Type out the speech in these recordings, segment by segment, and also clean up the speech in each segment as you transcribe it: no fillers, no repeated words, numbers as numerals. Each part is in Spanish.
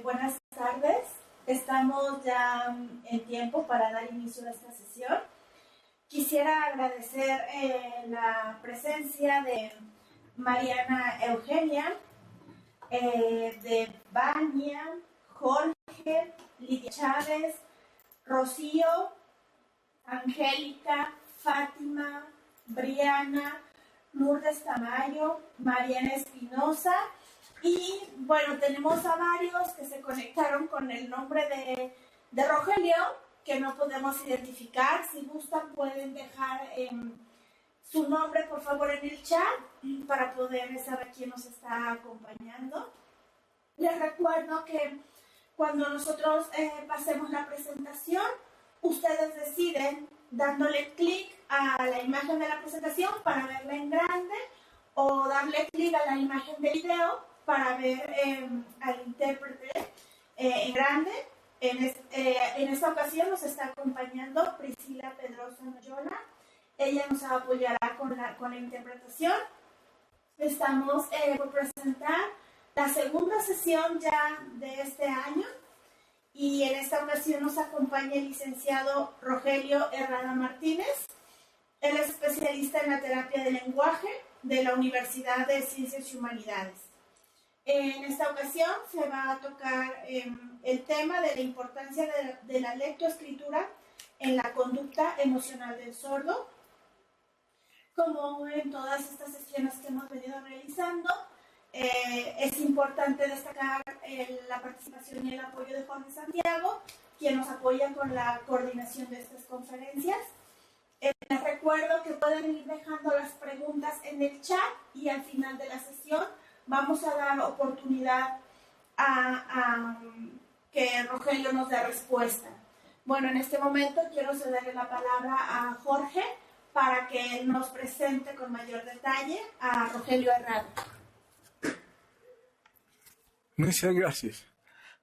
Buenas tardes. Estamos ya en tiempo para dar inicio a esta sesión. Quisiera agradecer la presencia de Mariana Eugenia, de Vania, Jorge, Lidia Chávez, Rocío, Angélica, Fátima, Briana, Lourdes Tamayo, Mariana Espinosa. Y bueno, tenemos a varios que se conectaron con el nombre de Rogelio, que no podemos identificar. Si gustan, pueden dejar su nombre, por favor, en el chat para poder saber quién nos está acompañando. Les recuerdo que cuando nosotros pasemos la presentación, ustedes deciden dándole clic a la imagen de la presentación para verla en grande o darle clic a la imagen de video para ver al intérprete en grande. En esta ocasión nos está acompañando Priscila Pedrosa Noyola. Ella nos apoyará con la interpretación. Estamos por presentar la segunda sesión ya de este año y en esta ocasión nos acompaña el licenciado Rogelio Herrada Martínez. Él es especialista en la terapia del lenguaje de la Universidad de Ciencias y Humanidades. En esta ocasión se va a tocar el tema de la importancia de la lectoescritura en la conducta emocional del sordo. Como en todas estas sesiones que hemos venido realizando, es importante destacar la participación y el apoyo de Jorge Santiago, quien nos apoya con la coordinación de estas conferencias. Les recuerdo que pueden ir dejando las preguntas en el chat y al final de la sesión vamos a dar oportunidad a que Rogelio nos dé respuesta. Bueno, en este momento quiero cederle la palabra a Jorge para que él nos presente con mayor detalle a Rogelio Herrada. Muchas gracias.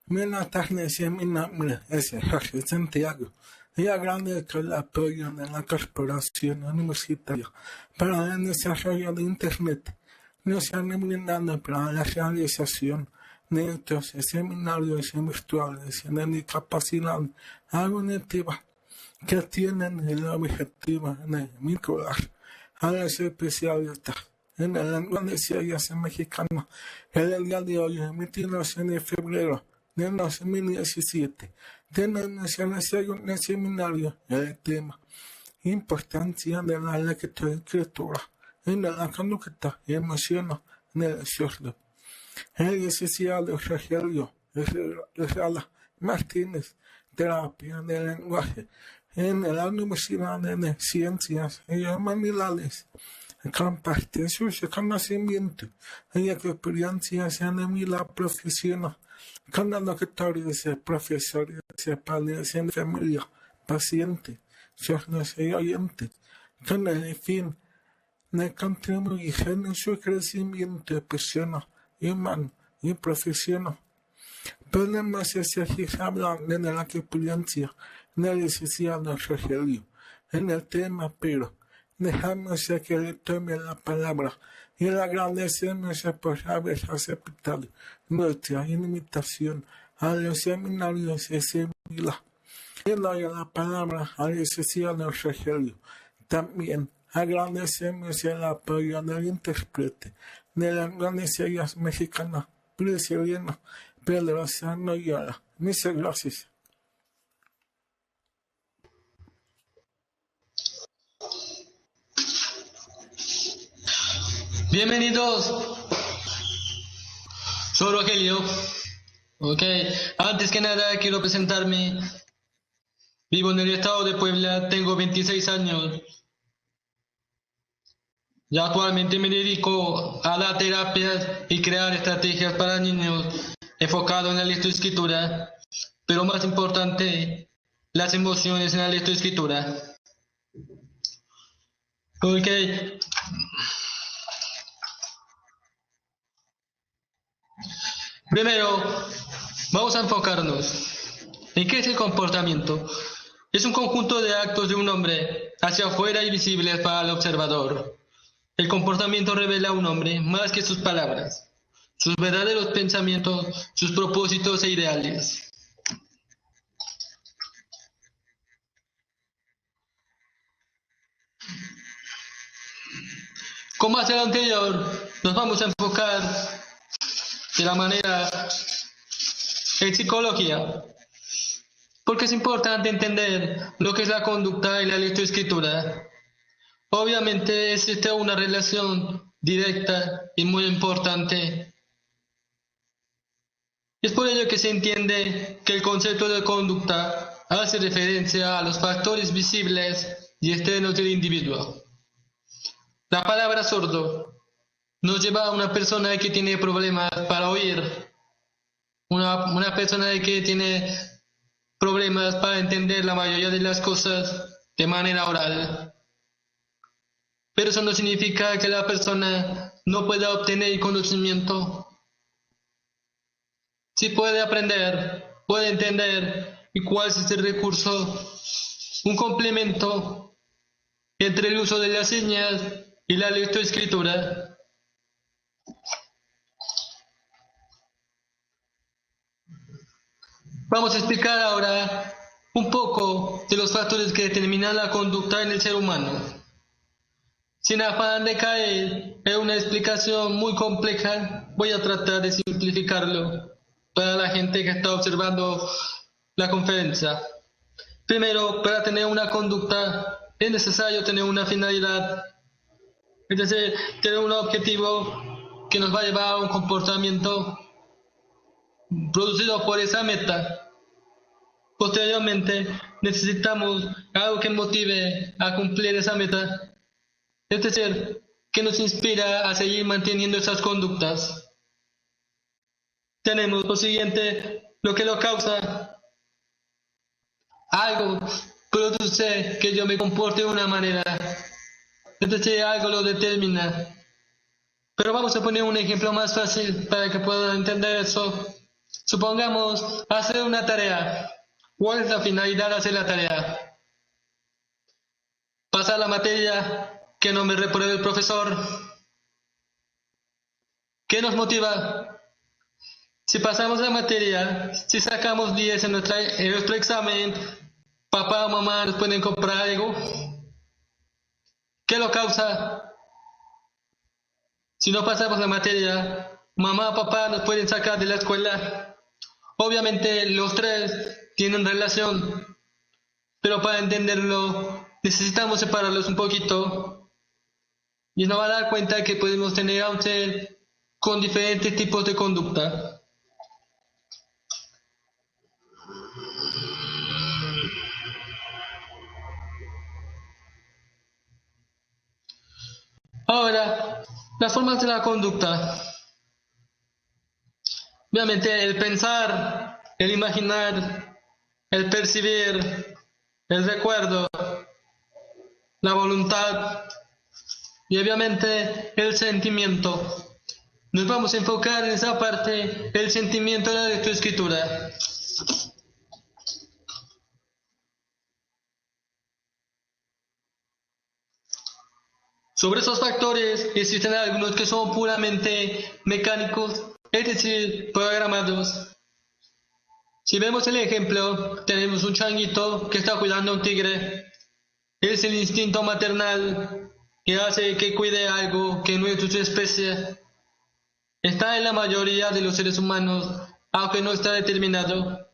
Buenas tardes, mi nombre es Jorge Santiago y agradezco el apoyo de la Corporación Universitaria para el Desarrollo de Internet. Nos han brindado para la realización de estos seminarios virtuales de discapacidad auditiva que tienen el objetivo de vincular a los especialistas en la lengua de señas mexicana. El día de hoy, 22 de febrero de 2017, tenemos el segundo seminario del tema Importancia de la lectoescritura en la conducta emocional del sordo. El licenciado Rogelio Herrada Martínez, terapia del lenguaje en la Universidad de Ciencias y Humanidades, comparte sus conocimientos y experiencias en el vida profesional con doctores, profesores, padres de familia, pacientes, sordos y oyentes, con el fin de contribuir en su crecimiento personal, humano y profesional. Podemos seguir hablando de la experiencia del licenciado Rogelio en el tema, pero dejamos que le tome la palabra y le agradecemos por haber aceptado nuestra invitación a los seminarios de similar. Le doy la palabra al licenciado Rogelio. También agradecemos el apoyo del intérprete de la lengua de señas mexicana, Priscila Pedrosa Noyola. Muchas gracias. Bienvenidos, soy Rogelio. Antes que nada quiero presentarme. Vivo en el estado de Puebla, tengo 26 años. Ya actualmente me dedico a la terapia y crear estrategias para niños enfocado en la lectoescritura, pero más importante, las emociones en la lectoescritura. Primero, vamos a enfocarnos en qué es el comportamiento. Es un conjunto de actos de un hombre hacia afuera y visibles para el observador. El comportamiento revela a un hombre más que sus palabras. sus verdaderos pensamientos, sus propósitos e ideales. Como hacia lo anterior, nos vamos a enfocar de la manera en psicología, porque es importante entender lo que es la conducta y la lectoescritura. Obviamente existe una relación directa y muy importante. Es por ello que se entiende que el concepto de conducta hace referencia a los factores visibles y externos del individuo. La palabra sordo nos lleva a una persona que tiene problemas para oír, una persona que tiene problemas para entender la mayoría de las cosas de manera oral. Pero eso no significa que la persona no pueda obtener conocimiento. Sí puede aprender, puede entender y cuál es este recurso, un complemento entre el uso de las señas y la lectoescritura. Vamos a explicar ahora un poco de los factores que determinan la conducta en el ser humano. Sin afán de caer en una explicación muy compleja, voy a tratar de simplificarlo para la gente que está observando la conferencia. Primero, para tener una conducta es necesario tener una finalidad, es decir, tener un objetivo que nos va a llevar a un comportamiento producido por esa meta. Posteriormente, necesitamos algo que motive a cumplir esa meta, es decir, que nos inspira a seguir manteniendo esas conductas. Tenemos lo siguiente, lo que lo causa. Algo produce que yo me comporte de una manera, es decir, algo lo determina. Pero vamos a poner un ejemplo más fácil para que puedan entender eso. Supongamos hacer una tarea. ¿Cuál es la finalidad de hacer la tarea? Pasar la materia, que no me repruebe el profesor. ¿Qué nos motiva? Si pasamos la materia, si sacamos 10 en nuestro examen, papá o mamá nos pueden comprar algo. ¿Qué lo causa? Si no pasamos la materia, mamá o papá nos pueden sacar de la escuela. Obviamente los tres tienen relación, pero para entenderlo necesitamos separarlos un poquito y nos va a dar cuenta que podemos tener a un ser con diferentes tipos de conducta. Ahora, las formas de la conducta. Obviamente el pensar, el imaginar, el percibir, el recuerdo, la voluntad y obviamente el sentimiento. Nos vamos a enfocar en esa parte, el sentimiento de la lectoescritura. Sobre esos factores existen algunos que son puramente mecánicos, es decir, programados. Si vemos el ejemplo, tenemos un changuito que está cuidando a un tigre. Es el instinto maternal que hace que cuide algo que no es de su especie. Está en la mayoría de los seres humanos, aunque no está determinado.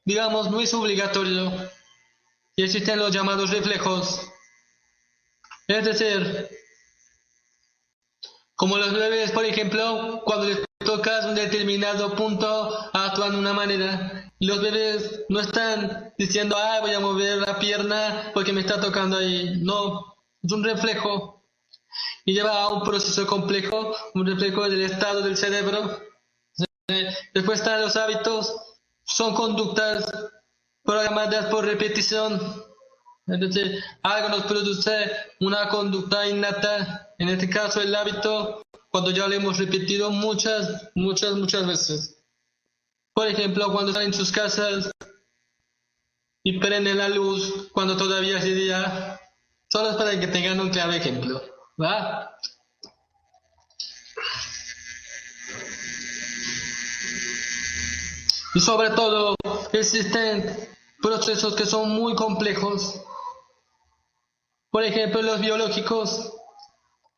Digamos, no es obligatorio. Y existen los llamados reflejos. Es decir, como los bebés, por ejemplo, cuando les tocas un determinado punto, actúan de una manera. Los bebés no están diciendo, voy a mover la pierna porque me está tocando ahí. No, es un reflejo. Y lleva a un proceso complejo, un reflejo del estado del cerebro. Después están los hábitos, son conductas programadas por repetición. Es decir, algo nos produce una conducta innata, en este caso el hábito, cuando ya lo hemos repetido muchas veces. Por ejemplo, cuando están en sus casas y prenden la luz cuando todavía es de día, solo es para que tengan un claro ejemplo, ¿va? Y sobre todo, existen procesos que son muy complejos. Por ejemplo, los biológicos.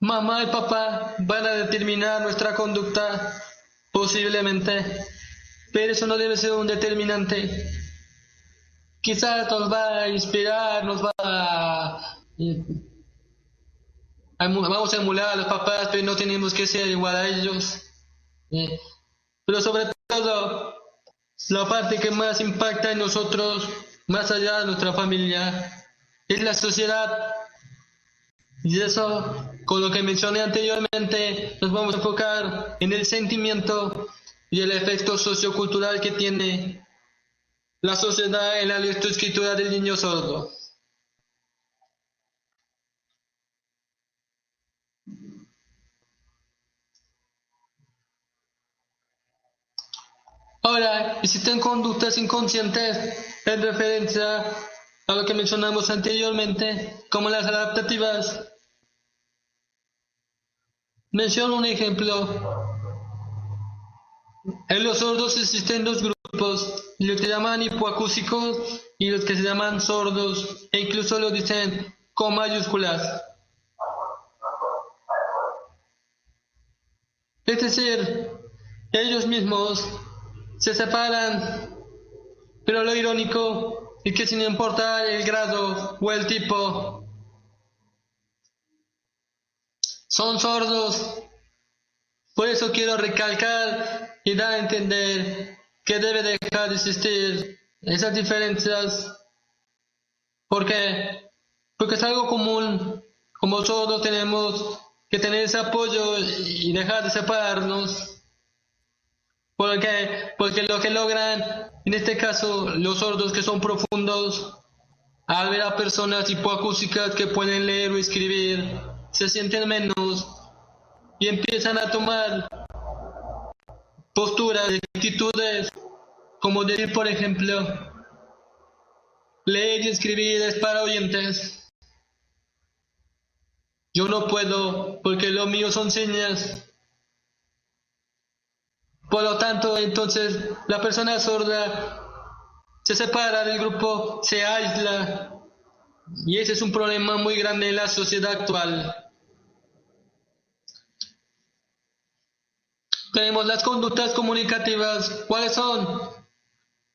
Mamá y papá van a determinar nuestra conducta, posiblemente, pero eso no debe ser un determinante. Quizás nos va a inspirar, vamos a emular a los papás, pero no tenemos que ser igual a ellos. Pero sobre todo, la parte que más impacta en nosotros, más allá de nuestra familia, es la sociedad. Y eso, con lo que mencioné anteriormente, nos vamos a enfocar en el sentimiento y el efecto sociocultural que tiene la sociedad en la lectoescritura del niño sordo. Ahora, existen conductas inconscientes en referencia a lo que mencionamos anteriormente, como las adaptativas. Menciono un ejemplo. En los sordos existen dos grupos, los que se llaman hipoacúsicos y los que se llaman sordos, e incluso lo dicen con mayúsculas. Es decir, ellos mismos se separan, pero lo irónico es que sin importar el grado o el tipo, son sordos. Por eso quiero recalcar y dar a entender que debe dejar de existir esas diferencias. ¿Por qué? Porque es algo común. Como sordos tenemos que tener ese apoyo y dejar de separarnos. Porque lo que logran, en este caso, los sordos que son profundos, al ver a personas hipoacústicas que pueden leer o escribir, se sienten menos y empiezan a tomar posturas, actitudes, como decir, por ejemplo, leer y escribir es para oyentes. Yo no puedo porque lo mío son señas. Por lo tanto, entonces, la persona sorda se separa del grupo, se aísla, y ese es un problema muy grande en la sociedad actual. Tenemos las conductas comunicativas. ¿Cuáles son?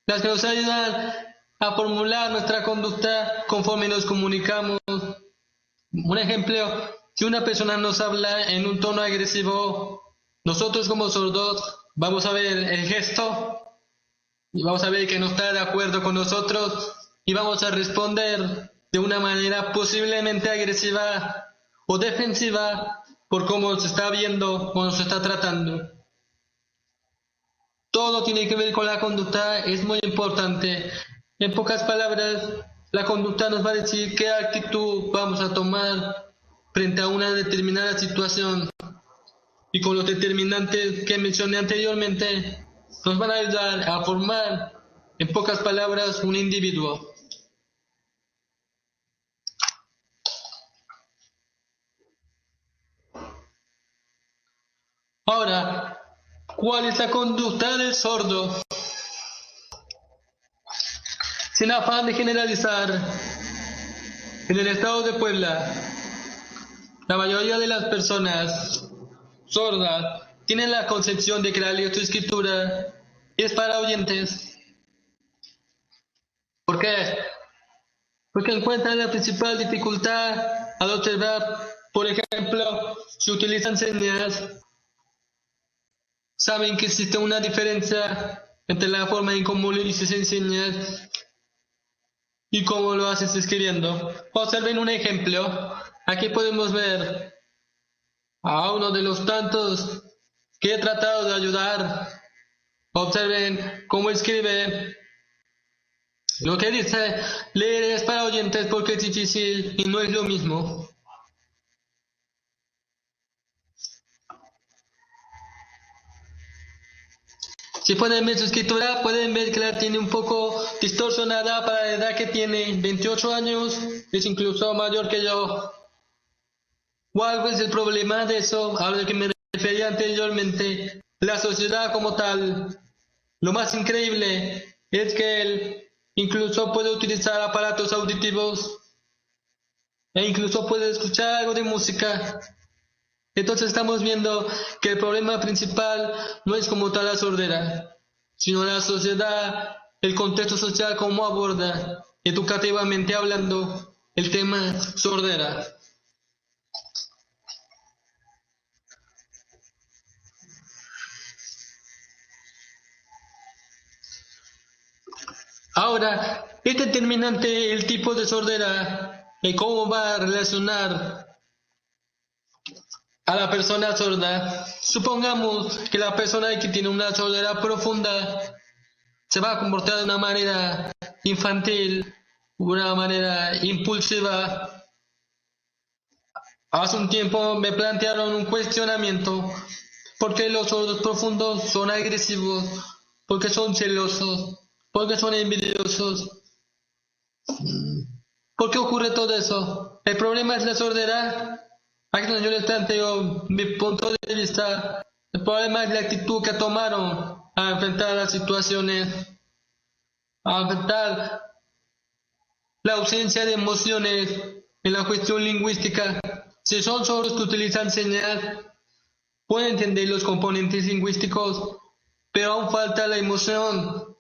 Las que nos ayudan a formular nuestra conducta conforme nos comunicamos. Un ejemplo, si una persona nos habla en un tono agresivo, nosotros como sordos vamos a ver el gesto y vamos a ver que no está de acuerdo con nosotros y vamos a responder de una manera posiblemente agresiva o defensiva por cómo se está viendo o nos está tratando. Todo tiene que ver con la conducta, es muy importante. En pocas palabras, la conducta nos va a decir qué actitud vamos a tomar frente a una determinada situación. Y con los determinantes que mencioné anteriormente, nos van a ayudar a formar, en pocas palabras, un individuo. Ahora, ¿cuál es la conducta del sordo? Sin afán de generalizar, en el estado de Puebla, la mayoría de las personas sordas tienen la concepción de que la lectoescritura es para oyentes. ¿Por qué? Porque encuentran la principal dificultad al observar, por ejemplo, si utilizan señas. Saben que existe una diferencia entre la forma en cómo le dices en señas y cómo lo haces escribiendo. Observen un ejemplo. Aquí podemos ver a uno de los tantos que he tratado de ayudar. Observen cómo escribe. Lo que dice, leer es para oyentes porque es difícil y no es lo mismo. Si pueden ver su escritura, pueden ver que la tiene un poco distorsionada para la edad que tiene, 28 años, es incluso mayor que yo. ¿Cuál es el problema de eso? A lo que me refería anteriormente, la sociedad como tal Lo más increíble es que él incluso puede utilizar aparatos auditivos e incluso puede escuchar algo de música. Entonces estamos viendo que el problema principal no es como tal la sordera, sino la sociedad, el contexto social como aborda, educativamente hablando, el tema sordera. Ahora, es determinante el tipo de sordera y cómo va a relacionar a la persona sorda. Supongamos que la persona que tiene una sordera profunda se va a comportar de una manera infantil, una manera impulsiva. Hace un tiempo me plantearon un cuestionamiento: ¿por qué los sordos profundos son agresivos? ¿Por qué son celosos? ¿Por qué son envidiosos? ¿Por qué ocurre todo eso? ¿El problema es la sordera? Aquí yo les planteo mi punto de vista. El problema es la actitud que tomaron a enfrentar las situaciones, a enfrentar la ausencia de emociones en la cuestión lingüística. Si son sordos que utilizan señas, pueden entender los componentes lingüísticos, pero aún falta la emoción.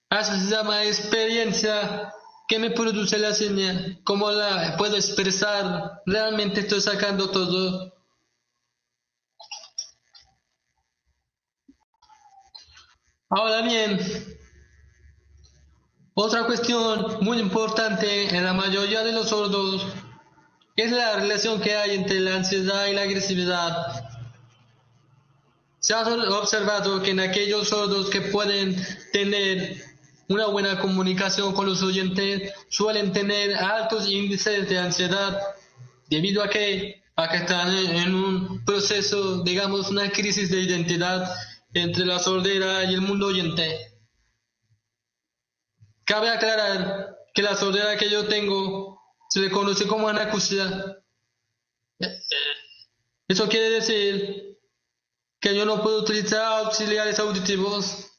Eso se llama experiencia. ¿Qué me produce la señal? ¿Cómo la puedo expresar? ¿Realmente estoy sacando todo? Ahora bien, otra cuestión muy importante en la mayoría de los sordos es la relación que hay entre la ansiedad y la agresividad. Se ha observado que en aquellos sordos que pueden tener una buena comunicación con los oyentes suelen tener altos índices de ansiedad debido a que están en un proceso, digamos, una crisis de identidad entre la sordera y el mundo oyente. Cabe aclarar que la sordera que yo tengo se le conoce como anacusia. Eso quiere decir que yo no puedo utilizar auxiliares auditivos.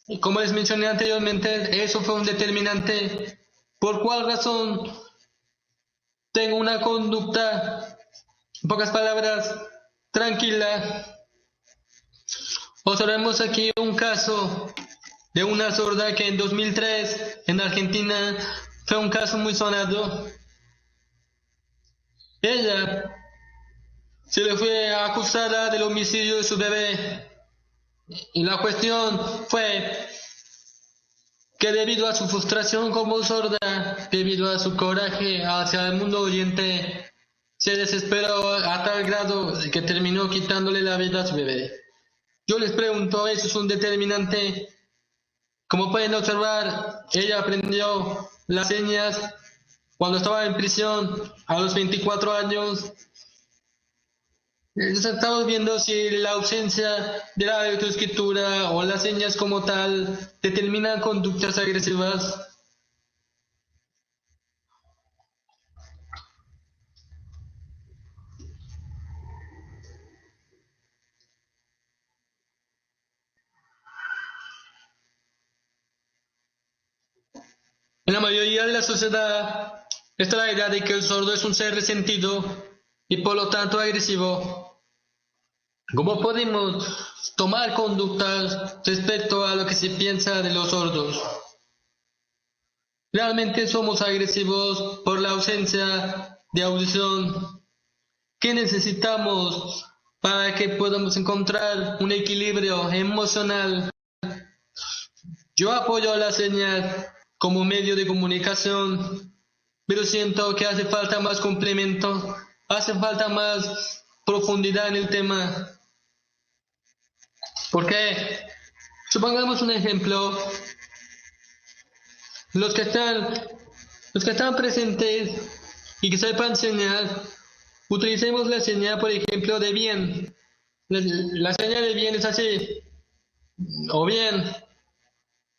Y como les mencioné anteriormente, eso fue un determinante. ¿Por cuál razón tengo una conducta, en pocas palabras, tranquila? Observemos aquí un caso de una sorda que en 2003 en Argentina fue un caso muy sonado. Ella se le fue acusada del homicidio de su bebé. Y la cuestión fue que debido a su frustración como sorda, debido a su coraje hacia el mundo oyente, se desesperó a tal grado que terminó quitándole la vida a su bebé. Yo les pregunto, ¿eso es un determinante? Como pueden observar, ella aprendió las señas cuando estaba en prisión a los 24 años. Estamos viendo si la ausencia de la lectoescritura o las señas como tal determinan conductas agresivas. En la mayoría de la sociedad está la idea de que el sordo es un ser resentido y por lo tanto agresivo. ¿Cómo podemos tomar conductas respecto a lo que se piensa de los sordos? ¿Realmente somos agresivos por la ausencia de audición? ¿Qué necesitamos para que podamos encontrar un equilibrio emocional? Yo apoyo la señal como medio de comunicación, pero siento que hace falta más complemento, hace falta más profundidad en el tema. Porque, supongamos un ejemplo, los que están presentes y que sepan señal, utilicemos la señal, por ejemplo, de bien. La señal de bien es así, o bien,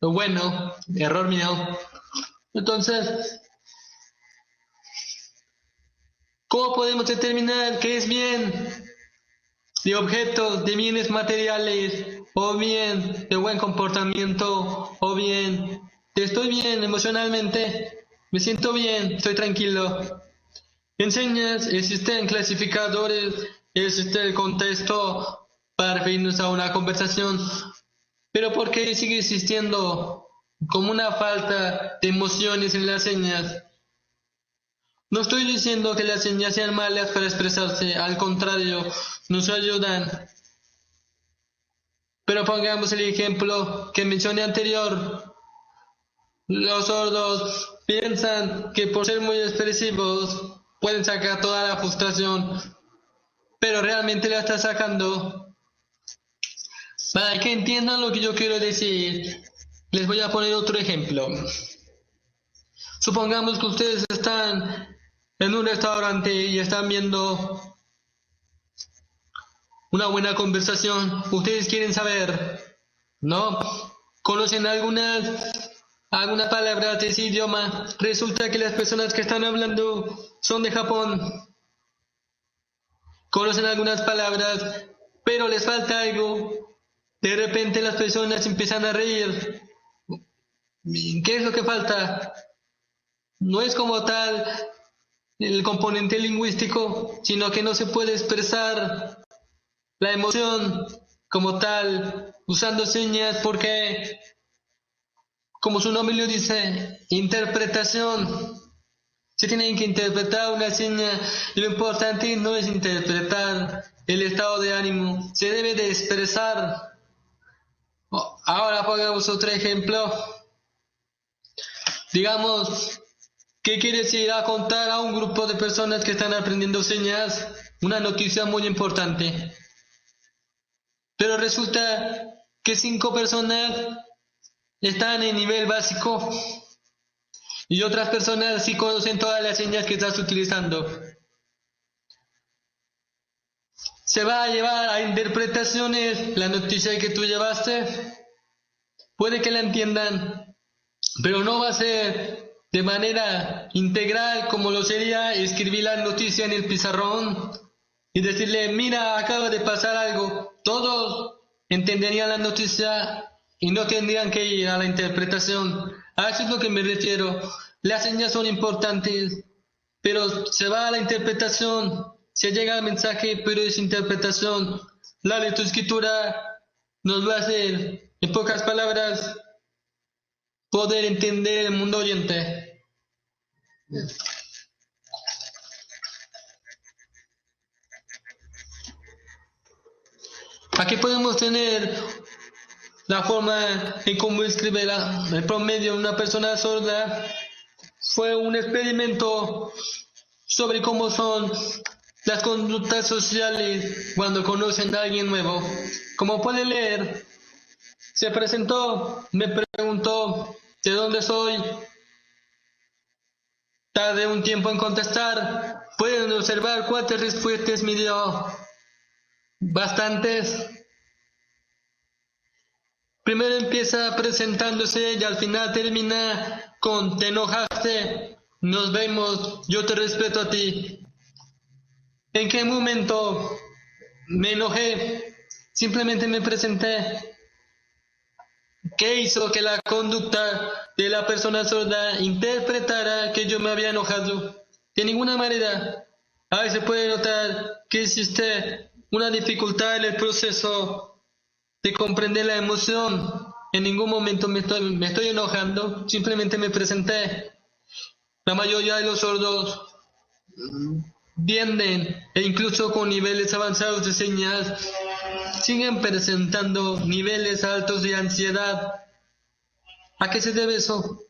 o bueno, error mío. Entonces, ¿cómo podemos determinar qué es bien? De objetos, de bienes materiales, o bien de buen comportamiento, o bien de estoy bien emocionalmente, me siento bien, estoy tranquilo. En señas existen clasificadores, existe el contexto para referirnos a una conversación, pero ¿por qué sigue existiendo como una falta de emociones en las señas? No estoy diciendo que las señas sean malas para expresarse, al contrario, nos ayudan. Pero pongamos el ejemplo que mencioné anterior. Los sordos piensan que por ser muy expresivos pueden sacar toda la frustración, pero realmente la está sacando. Para que entiendan lo que yo quiero decir, les voy a poner otro ejemplo. Supongamos que ustedes están en un restaurante y están viendo una buena conversación. Ustedes quieren saber, ¿no? ¿Conocen algunas palabras de ese idioma? Resulta que las personas que están hablando son de Japón. Conocen algunas palabras, pero les falta algo. De repente las personas empiezan a reír. ¿Qué es lo que falta? No es como tal el componente lingüístico, sino que no se puede expresar la emoción como tal usando señas porque, como su nombre lo dice, interpretación. Se tiene que interpretar una seña y lo importante no es interpretar el estado de ánimo, se debe de expresar. Ahora pongamos otro ejemplo. Digamos que quieres ir a contar a un grupo de personas que están aprendiendo señas una noticia muy importante. Pero resulta que 5 personas están en nivel básico y otras personas sí conocen todas las señas que estás utilizando. Se va a llevar a interpretaciones la noticia que tú llevaste. Puede que la entiendan, pero no va a ser de manera integral como lo sería escribir la noticia en el pizarrón y decirle, mira, acaba de pasar algo. Todos entenderían la noticia y no tendrían que ir a la interpretación. A eso es lo que me refiero. Las señas son importantes, pero se va a la interpretación, se llega al mensaje, pero es interpretación. La lectoescritura nos va a hacer, en pocas palabras, poder entender el mundo oyente. Aquí podemos tener la forma en cómo escribe el promedio de una persona sorda. Fue un experimento sobre cómo son las conductas sociales cuando conocen a alguien nuevo. Como puede leer, se presentó, me preguntó de dónde soy. Tardé un tiempo en contestar. Pueden observar cuántas respuestas me dio. Bastantes. Primero empieza presentándose y al final termina con te enojaste, nos vemos, yo te respeto a ti. ¿En qué momento me enojé? Simplemente me presenté. ¿Qué hizo que la conducta de la persona sorda interpretara que yo me había enojado? De ninguna manera. Ahí se puede notar que existe una dificultad en el proceso de comprender la emoción. En ningún momento me estoy enojando, simplemente me presenté. La mayoría de los sordos tienden, e incluso con niveles avanzados de señas, siguen presentando niveles altos de ansiedad. ¿A qué se debe eso?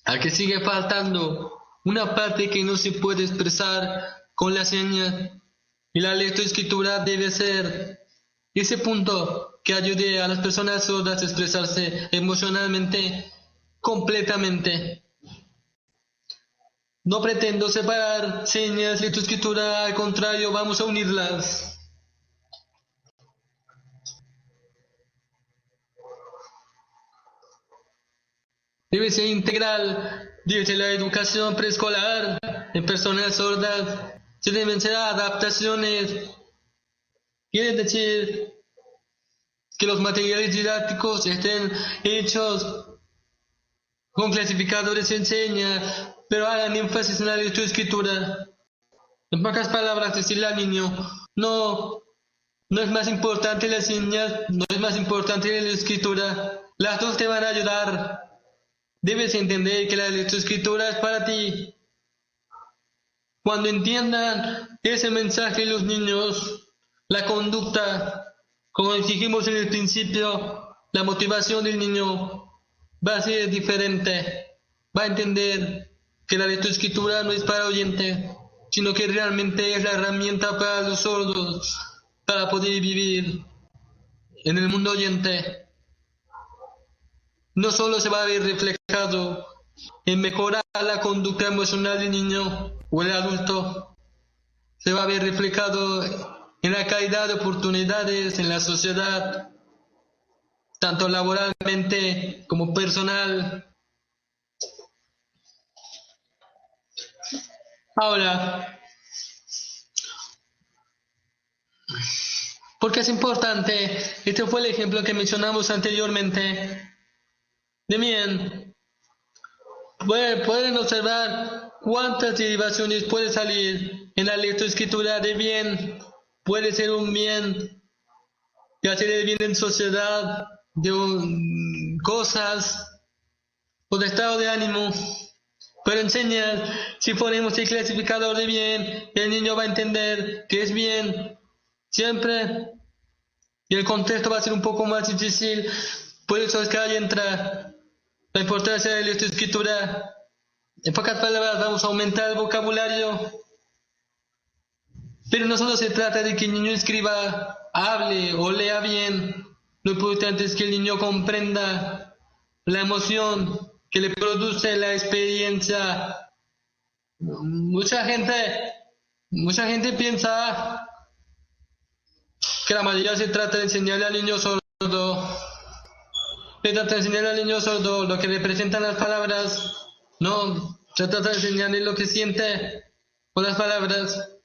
A que sigue faltando una parte que no se puede expresar con las señas, y la lectoescritura debe ser ese punto que ayude a las personas sordas a expresarse emocionalmente completamente. No pretendo separar señas y lectoescritura, al contrario, vamos a unirlas. Debe ser integral, desde la educación preescolar en personas sordas. Se deben ser adaptaciones. Quiere decir que los materiales didácticos estén hechos con clasificadores se enseña, pero hagan énfasis en la lectoescritura. En pocas palabras, decirle al niño, no es más importante las señas, no es más importante la escritura. Las dos te van a ayudar. Debes entender que la lectoescritura es para ti. Cuando entiendan ese mensaje los niños, la conducta, como dijimos en el principio, la motivación del niño va a ser diferente. Va a entender que la lectoescritura no es para oyente, sino que realmente es la herramienta para los sordos, para poder vivir en el mundo oyente. No solo se va a ver reflejado en mejorar la conducta emocional del niño o el adulto, se va a ver reflejado en la calidad de oportunidades en la sociedad, tanto laboralmente como personal. Ahora, ¿por qué es importante? Este fue el ejemplo que mencionamos anteriormente. De bien, pueden observar cuántas derivaciones puede salir en la lectoescritura de bien. Puede ser un bien, y hacer el bien en sociedad, de cosas o de estado de ánimo. Pero enseñar, si ponemos el clasificador de bien, el niño va a entender que es bien siempre, y el contexto va a ser un poco más difícil. Por eso es que ahí entra la importancia de la lectoescritura. En pocas palabras, vamos a aumentar el vocabulario. Pero no solo se trata de que el niño escriba, hable o lea bien. Lo importante es que el niño comprenda la emoción que le produce la experiencia. Mucha gente piensa que la mayoría se trata de enseñarle al niño sordo. Se trata de enseñarle al niño sordo lo que representan las palabras. No, se trata de enseñarle lo que siente con las palabras.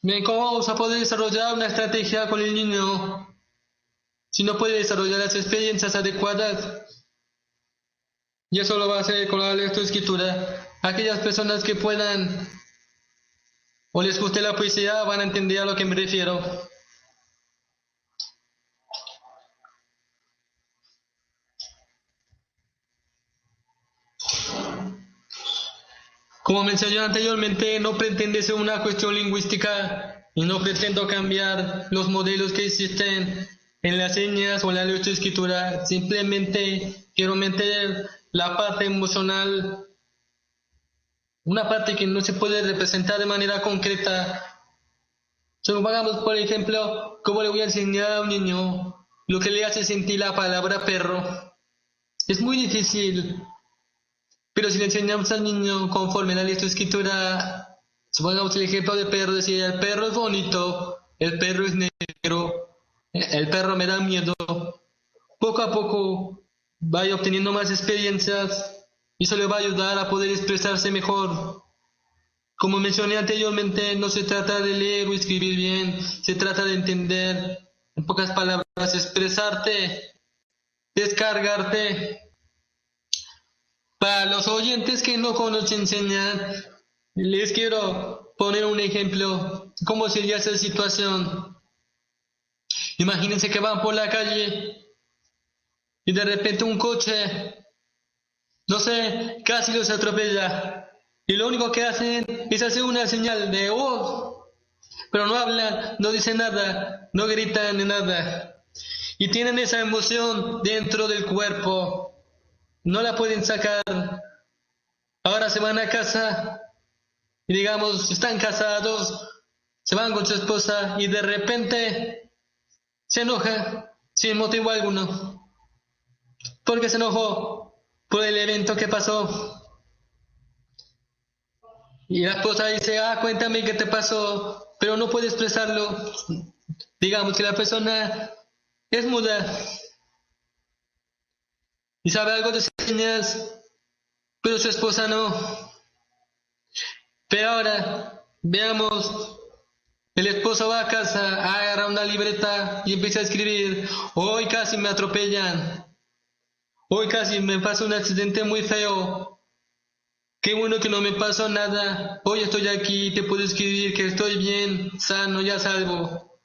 Bien, ¿cómo vamos a poder desarrollar una estrategia con el niño si no puede desarrollar las experiencias adecuadas? Y eso lo va a hacer con la lectoescritura. Aquellas personas que puedan o les guste la poesía van a entender a lo que me refiero. Como mencioné anteriormente, no pretende ser una cuestión lingüística y no pretendo cambiar los modelos que existen en las señas o en la lectoescritura. Simplemente quiero meter la parte emocional, una parte que no se puede representar de manera concreta. Supongamos, por ejemplo, cómo le voy a enseñar a un niño lo que le hace sentir la palabra perro. Es muy difícil. Pero si le enseñamos al niño conforme a la lectoescritura, supongamos el ejemplo de perro, decir, el perro es bonito, el perro es negro, el perro me da miedo. Poco a poco vaya obteniendo más experiencias y eso le va a ayudar a poder expresarse mejor. Como mencioné anteriormente, no se trata de leer o escribir bien, se trata de entender, en pocas palabras, expresarte, descargarte. Para los oyentes que no conocen señal, les quiero poner un ejemplo. ¿Cómo sería esa situación? Imagínense que van por la calle y de repente un coche, no sé, casi los atropella. Y lo único que hacen es hacer una señal de ¡oh! Pero no hablan, no dicen nada, no gritan ni nada. Y tienen esa emoción dentro del cuerpo. No la pueden sacar. Ahora se van a casa y digamos, están casados, se van con su esposa y de repente se enoja sin motivo alguno. ¿Por qué se enojó? Por el evento que pasó. Y la esposa dice, cuéntame qué te pasó, pero no puede expresarlo. Digamos que la persona es muda y sabe algo de señas, pero su esposa no. Pero ahora veamos El esposo va a casa, agarra una libreta y empieza a escribir: hoy casi me atropellan, hoy casi me pasa un accidente muy feo, qué bueno que no me pasó nada, hoy estoy aquí, te puedo escribir que estoy bien, sano, ya salvo.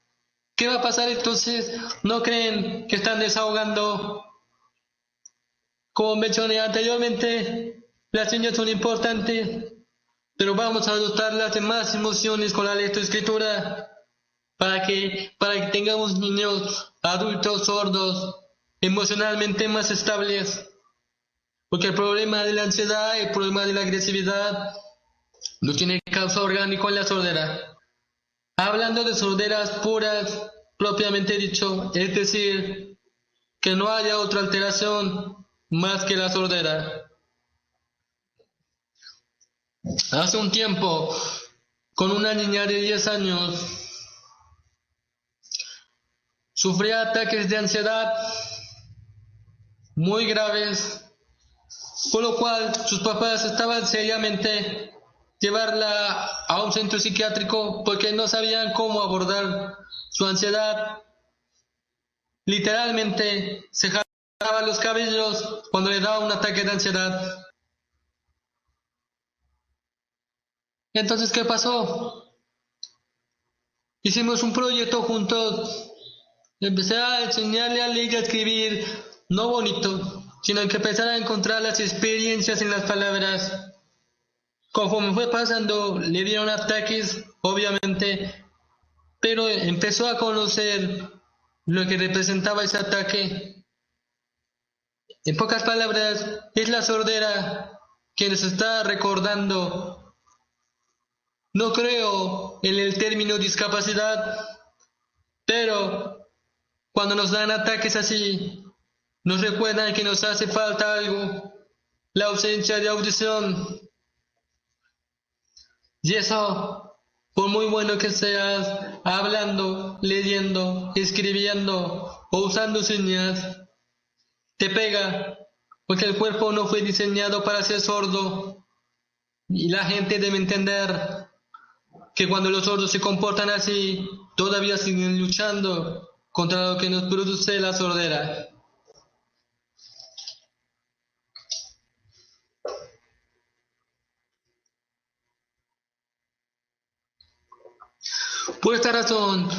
¿Qué va a pasar entonces? ¿No creen que están desahogando? Como mencioné anteriormente, las señas son importantes, pero vamos a dotar las demás emociones con la lectoescritura para que tengamos niños, adultos sordos, emocionalmente más estables. Porque el problema de la ansiedad, el problema de la agresividad, no tiene causa orgánica en la sordera. Hablando de sorderas puras, propiamente dicho, es decir, que no haya otra alteración más que la sordera. Hace un tiempo, con una niña de 10 años, sufría ataques de ansiedad muy graves, con lo cual sus papás estaban seriamente llevarla a un centro psiquiátrico porque no sabían cómo abordar su ansiedad. Literalmente se jalaba los cabellos cuando le daba un ataque de ansiedad. Entonces, ¿qué pasó? Hicimos un proyecto juntos. Empecé a enseñarle a leer y a escribir, no bonito, sino que empezara a encontrar las experiencias en las palabras. Conforme fue pasando, le dieron ataques, obviamente, pero empezó a conocer lo que representaba ese ataque. En pocas palabras, es la sordera que nos está recordando. No creo en el término discapacidad, pero cuando nos dan ataques así, nos recuerdan que nos hace falta algo, la ausencia de audición. Y eso, por muy bueno que seas, hablando, leyendo, escribiendo o usando señas, te pega, porque el cuerpo no fue diseñado para ser sordo. Y la gente debe entender que cuando los sordos se comportan así, todavía siguen luchando contra lo que nos produce la sordera. Por esta razón,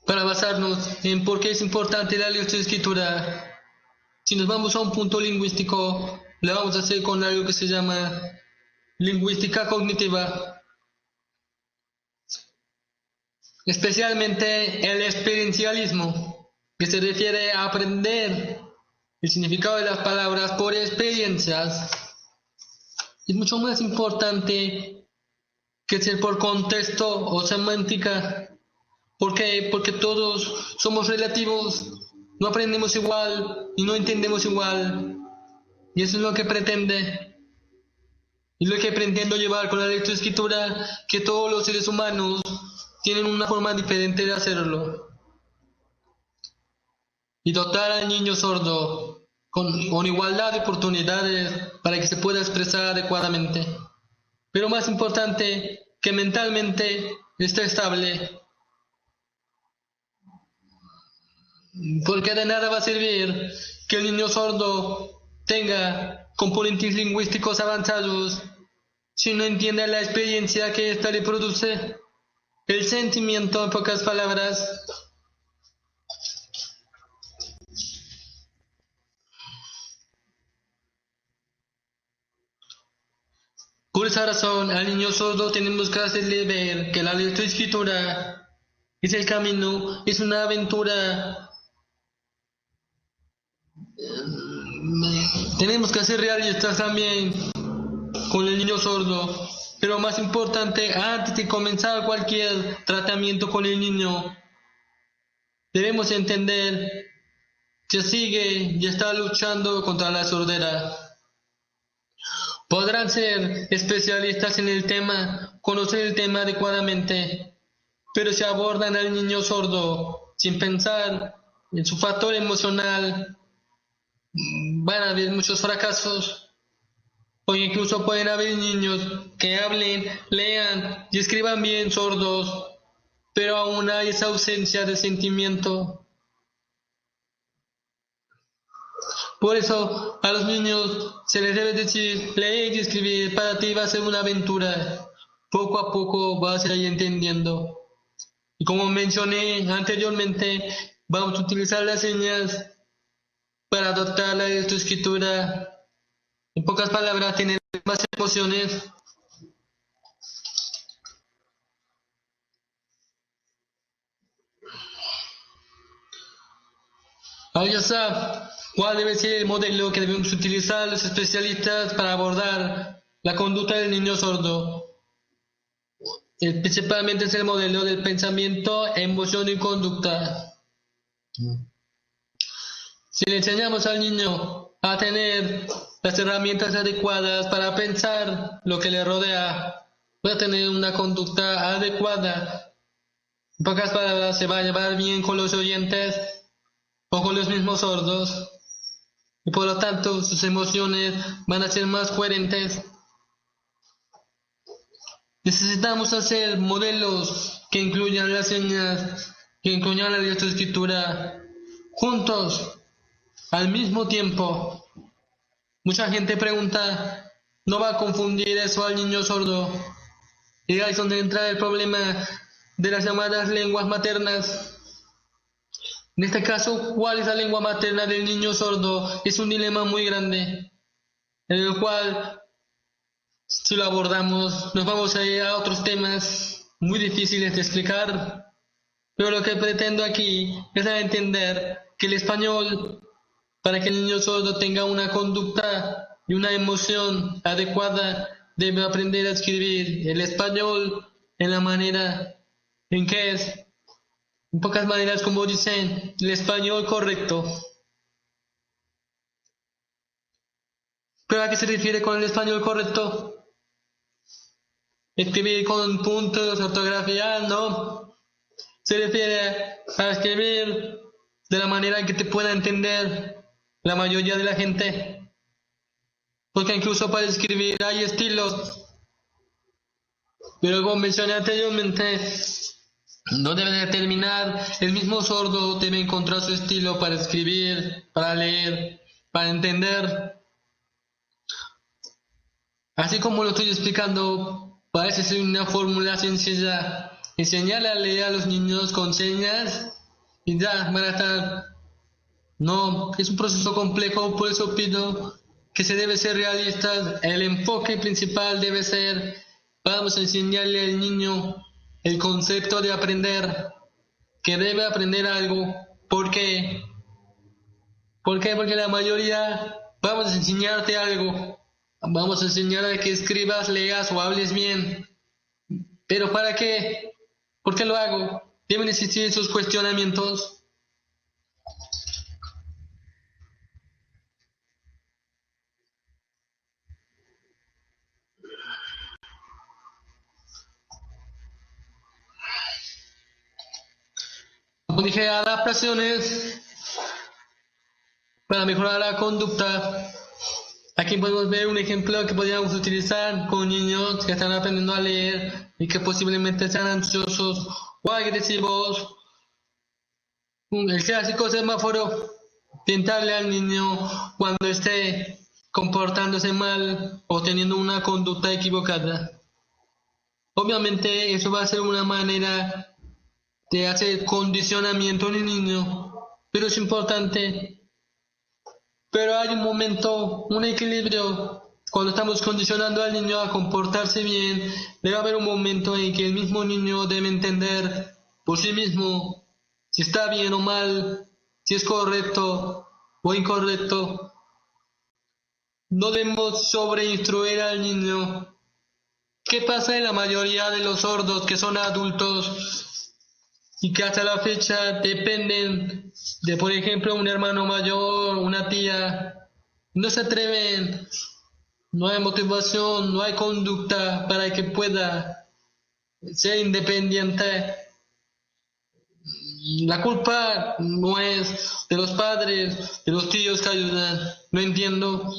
para basarnos en por qué es importante la lectoescritura, si nos vamos a un punto lingüístico, lo vamos a hacer con algo que se llama lingüística cognitiva. Especialmente el experiencialismo, que se refiere a aprender el significado de las palabras por experiencias, es mucho más importante que ser por contexto o semántica. ¿Por qué? Porque todos somos relativos, no aprendemos igual y no entendemos igual. Y eso es lo que pretende. Y lo que pretendo llevar con la lectoescritura, que todos los seres humanos tienen una forma diferente de hacerlo. Y dotar al niño sordo con igualdad de oportunidades para que se pueda expresar adecuadamente. Pero más importante, que mentalmente esté estable. Porque de nada va a servir que el niño sordo tenga componentes lingüísticos avanzados si no entiende la experiencia que ésta le produce. El sentimiento, en pocas palabras. Por esa razón, al niño sordo tenemos que hacerle ver que la lectoescritura es el camino, es una aventura. Tenemos que ser realistas también con el niño sordo. Pero más importante, antes de comenzar cualquier tratamiento con el niño, debemos entender que sigue y está luchando contra la sordera. Podrán ser especialistas en el tema, conocer el tema adecuadamente, pero si abordan al niño sordo sin pensar en su factor emocional, van a haber muchos fracasos. O incluso pueden haber niños que hablen, lean y escriban bien sordos, pero aún hay esa ausencia de sentimiento. Por eso a los niños se les debe decir, leer y escribir para ti va a ser una aventura. Poco a poco vas a ir entendiendo. Y como mencioné anteriormente, vamos a utilizar las señas para adoptar la lectoescritura. En pocas palabras, tener más emociones. Ahora ya está. ¿Cuál debe ser el modelo que debemos utilizar los especialistas para abordar la conducta del niño sordo? Principalmente es el modelo del pensamiento, emoción y conducta. Si le enseñamos al niño a tener las herramientas adecuadas para pensar lo que le rodea, va a tener una conducta adecuada. En pocas palabras, se va a llevar bien con los oyentes o con los mismos sordos. Y por lo tanto, sus emociones van a ser más coherentes. Necesitamos hacer modelos que incluyan las señas, que incluyan la lectoescritura, juntos, al mismo tiempo. Mucha gente pregunta, ¿no va a confundir eso al niño sordo? Y ahí es donde entra el problema de las llamadas lenguas maternas. En este caso, ¿cuál es la lengua materna del niño sordo? Es un dilema muy grande, en el cual, si lo abordamos, nos vamos a ir a otros temas muy difíciles de explicar, pero lo que pretendo aquí es dar a entender que el español, para que el niño sordo tenga una conducta y una emoción adecuada, debe aprender a escribir el español en la manera en que es. En pocas maneras, como dicen, el español correcto. ¿Pero a qué se refiere con el español correcto? Escribir con puntos, ortografía, no. Se refiere a escribir de la manera en que te pueda entender la mayoría de la gente. Porque incluso para escribir hay estilos. Pero como mencioné anteriormente, no debe determinar, el mismo sordo debe encontrar su estilo para escribir, para leer, para entender. Así como lo estoy explicando, parece ser una fórmula sencilla. Enseñar a leer a los niños con señas y ya van a estar. No, es un proceso complejo, por eso pido que se debe ser realistas. El enfoque principal debe ser, vamos a enseñarle al niño el concepto de aprender, que debe aprender algo. ¿Por qué? ¿Por qué? Porque la mayoría vamos a enseñarte algo. Vamos a enseñar a que escribas, leas o hables bien. ¿Pero para qué? ¿Por qué lo hago? Deben existir esos cuestionamientos. Como dije, adaptaciones para mejorar la conducta. Aquí podemos ver un ejemplo que podríamos utilizar con niños que están aprendiendo a leer y que posiblemente sean ansiosos o agresivos. El clásico semáforo, pintarle al niño cuando esté comportándose mal o teniendo una conducta equivocada. Obviamente eso va a ser una manera de hacer condicionamiento en el niño, pero es importante. Pero hay un momento, un equilibrio. Cuando estamos condicionando al niño a comportarse bien, debe haber un momento en que el mismo niño debe entender por sí mismo si está bien o mal, si es correcto o incorrecto. No debemos sobreinstruir al niño. ¿Qué pasa en la mayoría de los sordos que son adultos y que hasta la fecha dependen de, por ejemplo, un hermano mayor, una tía? No se atreven, no hay motivación, no hay conducta para que pueda ser independiente. La culpa no es de los padres, de los tíos que ayudan, no entiendo.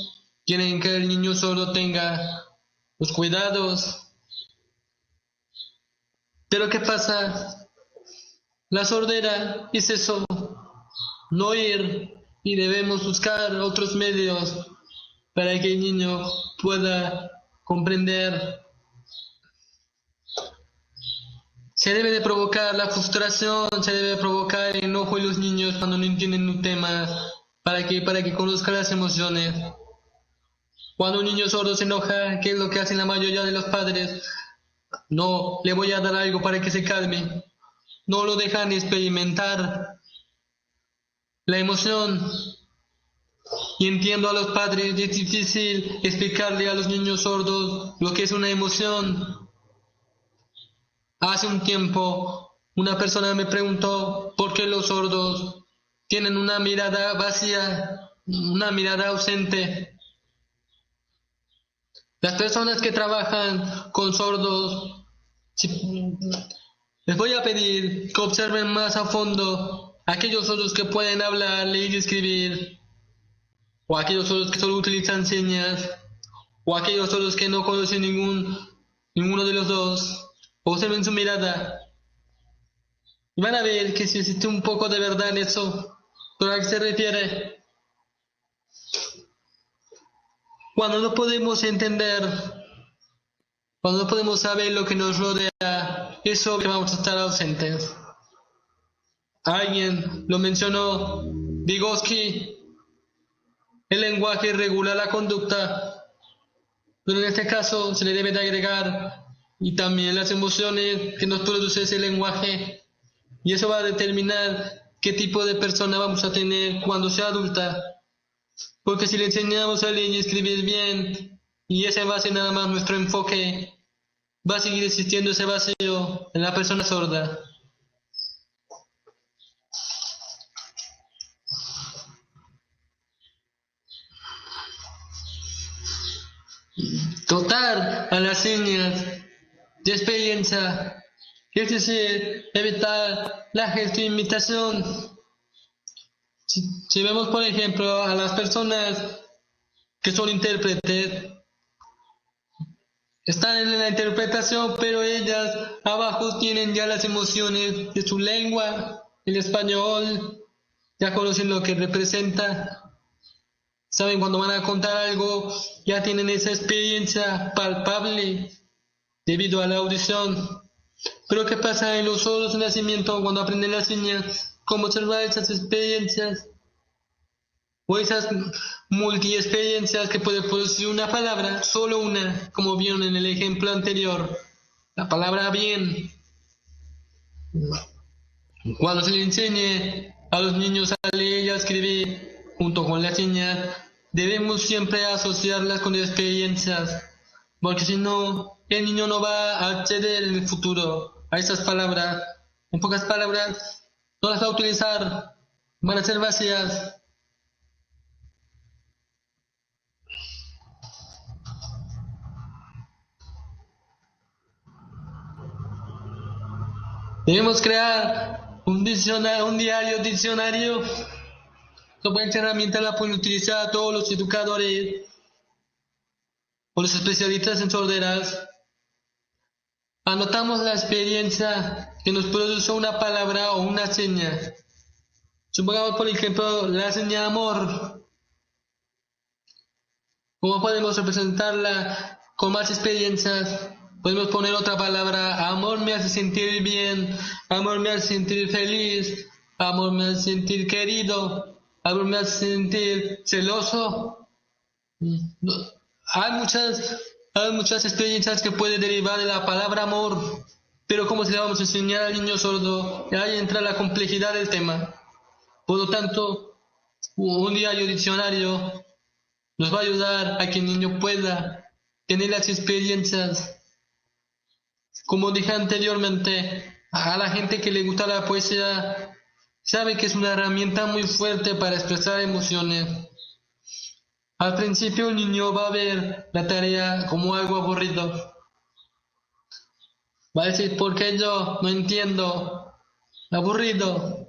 quieren que el niño sordo tenga los cuidados. Pero ¿qué pasa? La sordera es eso, no oír, y debemos buscar otros medios para que el niño pueda comprender. Se debe de provocar la frustración, se debe provocar el enojo en los niños cuando no entienden un tema, para que conozcan las emociones. Cuando un niño sordo se enoja, ¿qué es lo que hacen la mayoría de los padres? No, le voy a dar algo para que se calme. No lo dejan experimentar la emoción. Y entiendo a los padres, es difícil explicarle a los niños sordos lo que es una emoción. Hace un tiempo, una persona me preguntó por qué los sordos tienen una mirada vacía, una mirada ausente. Las personas que trabajan con sordos, les voy a pedir que observen más a fondo aquellos sordos que pueden hablar, leer y escribir, o aquellos sordos que solo utilizan señas, o aquellos sordos que no conocen ninguno de los dos. Observen su mirada y van a ver que si existe un poco de verdad en eso. ¿Pero a qué se refiere? Cuando no podemos entender, cuando no podemos saber lo que nos rodea, es obvio que vamos a estar ausentes. Alguien lo mencionó, Vygotsky, el lenguaje regula la conducta, pero en este caso se le debe de agregar y también las emociones que nos produce ese lenguaje, y eso va a determinar qué tipo de persona vamos a tener cuando sea adulta. Porque si le enseñamos a leer y escribir bien, y ese va a ser nada más nuestro enfoque, va a seguir existiendo ese vacío en la persona sorda. Dotar a las señas de experiencia, es decir, evitar la gesto-imitación. Si vemos, por ejemplo, a las personas que son intérpretes, están en la interpretación, pero ellas abajo tienen ya las emociones de su lengua, el español, ya conocen lo que representa, saben cuando van a contar algo, ya tienen esa experiencia palpable debido a la audición. Pero ¿qué pasa en los sordos de nacimiento cuando aprenden las señas? ¿Cómo observar esas experiencias? O esas multi-experiencias que puede producir una palabra, solo una, como vieron en el ejemplo anterior, la palabra bien. Cuando se le enseñe a los niños a leer y a escribir junto con las señas, debemos siempre asociarlas con experiencias, porque si no, el niño no va a acceder en el futuro a esas palabras. En pocas palabras, no las va a utilizar, van a ser vacías. Debemos crear un diccionario. Esta buena herramienta la pueden utilizar todos los educadores o los especialistas en sorderas. Anotamos la experiencia que nos produce una palabra o una seña. Supongamos, por ejemplo, la seña amor. ¿Cómo podemos representarla con más experiencias? Podemos poner otra palabra: amor me hace sentir bien, amor me hace sentir feliz, amor me hace sentir querido, amor me hace sentir celoso. Hay muchas experiencias que pueden derivar de la palabra amor, pero ¿cómo se le vamos a enseñar al niño sordo? Ahí entra la complejidad del tema. Por lo tanto, un diccionario nos va a ayudar a que el niño pueda tener las experiencias. Como dije anteriormente, a la gente que le gusta la poesía sabe que es una herramienta muy fuerte para expresar emociones. Al principio el niño va a ver la tarea como algo aburrido. Va a decir: ¿por qué yo no entiendo? Aburrido.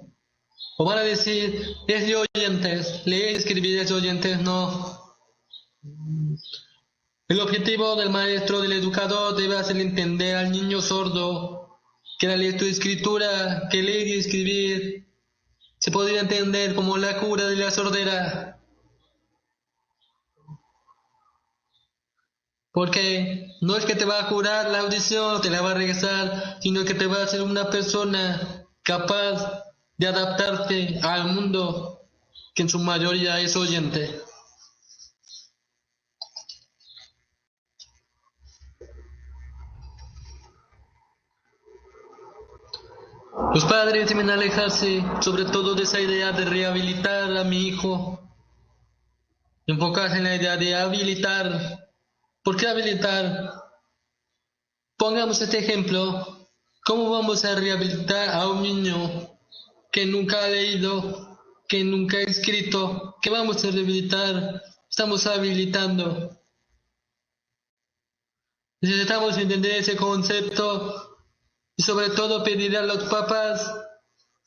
O van a decir: es de oyentes, leer y escribir es de oyentes. No. El objetivo del maestro, del educador, debe hacer entender al niño sordo que la lectoescritura, que leer y escribir, se podría entender como la cura de la sordera. Porque no es que te va a curar la audición, te la va a regresar, sino que te va a hacer una persona capaz de adaptarte al mundo, que en su mayoría es oyente. Los padres deben alejarse sobre todo de esa idea de rehabilitar a mi hijo, enfocarse en la idea de habilitar. ¿Por qué habilitar? Pongamos este ejemplo. ¿Cómo vamos a rehabilitar a un niño que nunca ha leído, que nunca ha escrito? ¿Qué vamos a rehabilitar? Estamos habilitando. Necesitamos entender ese concepto y sobre todo pedir a los papás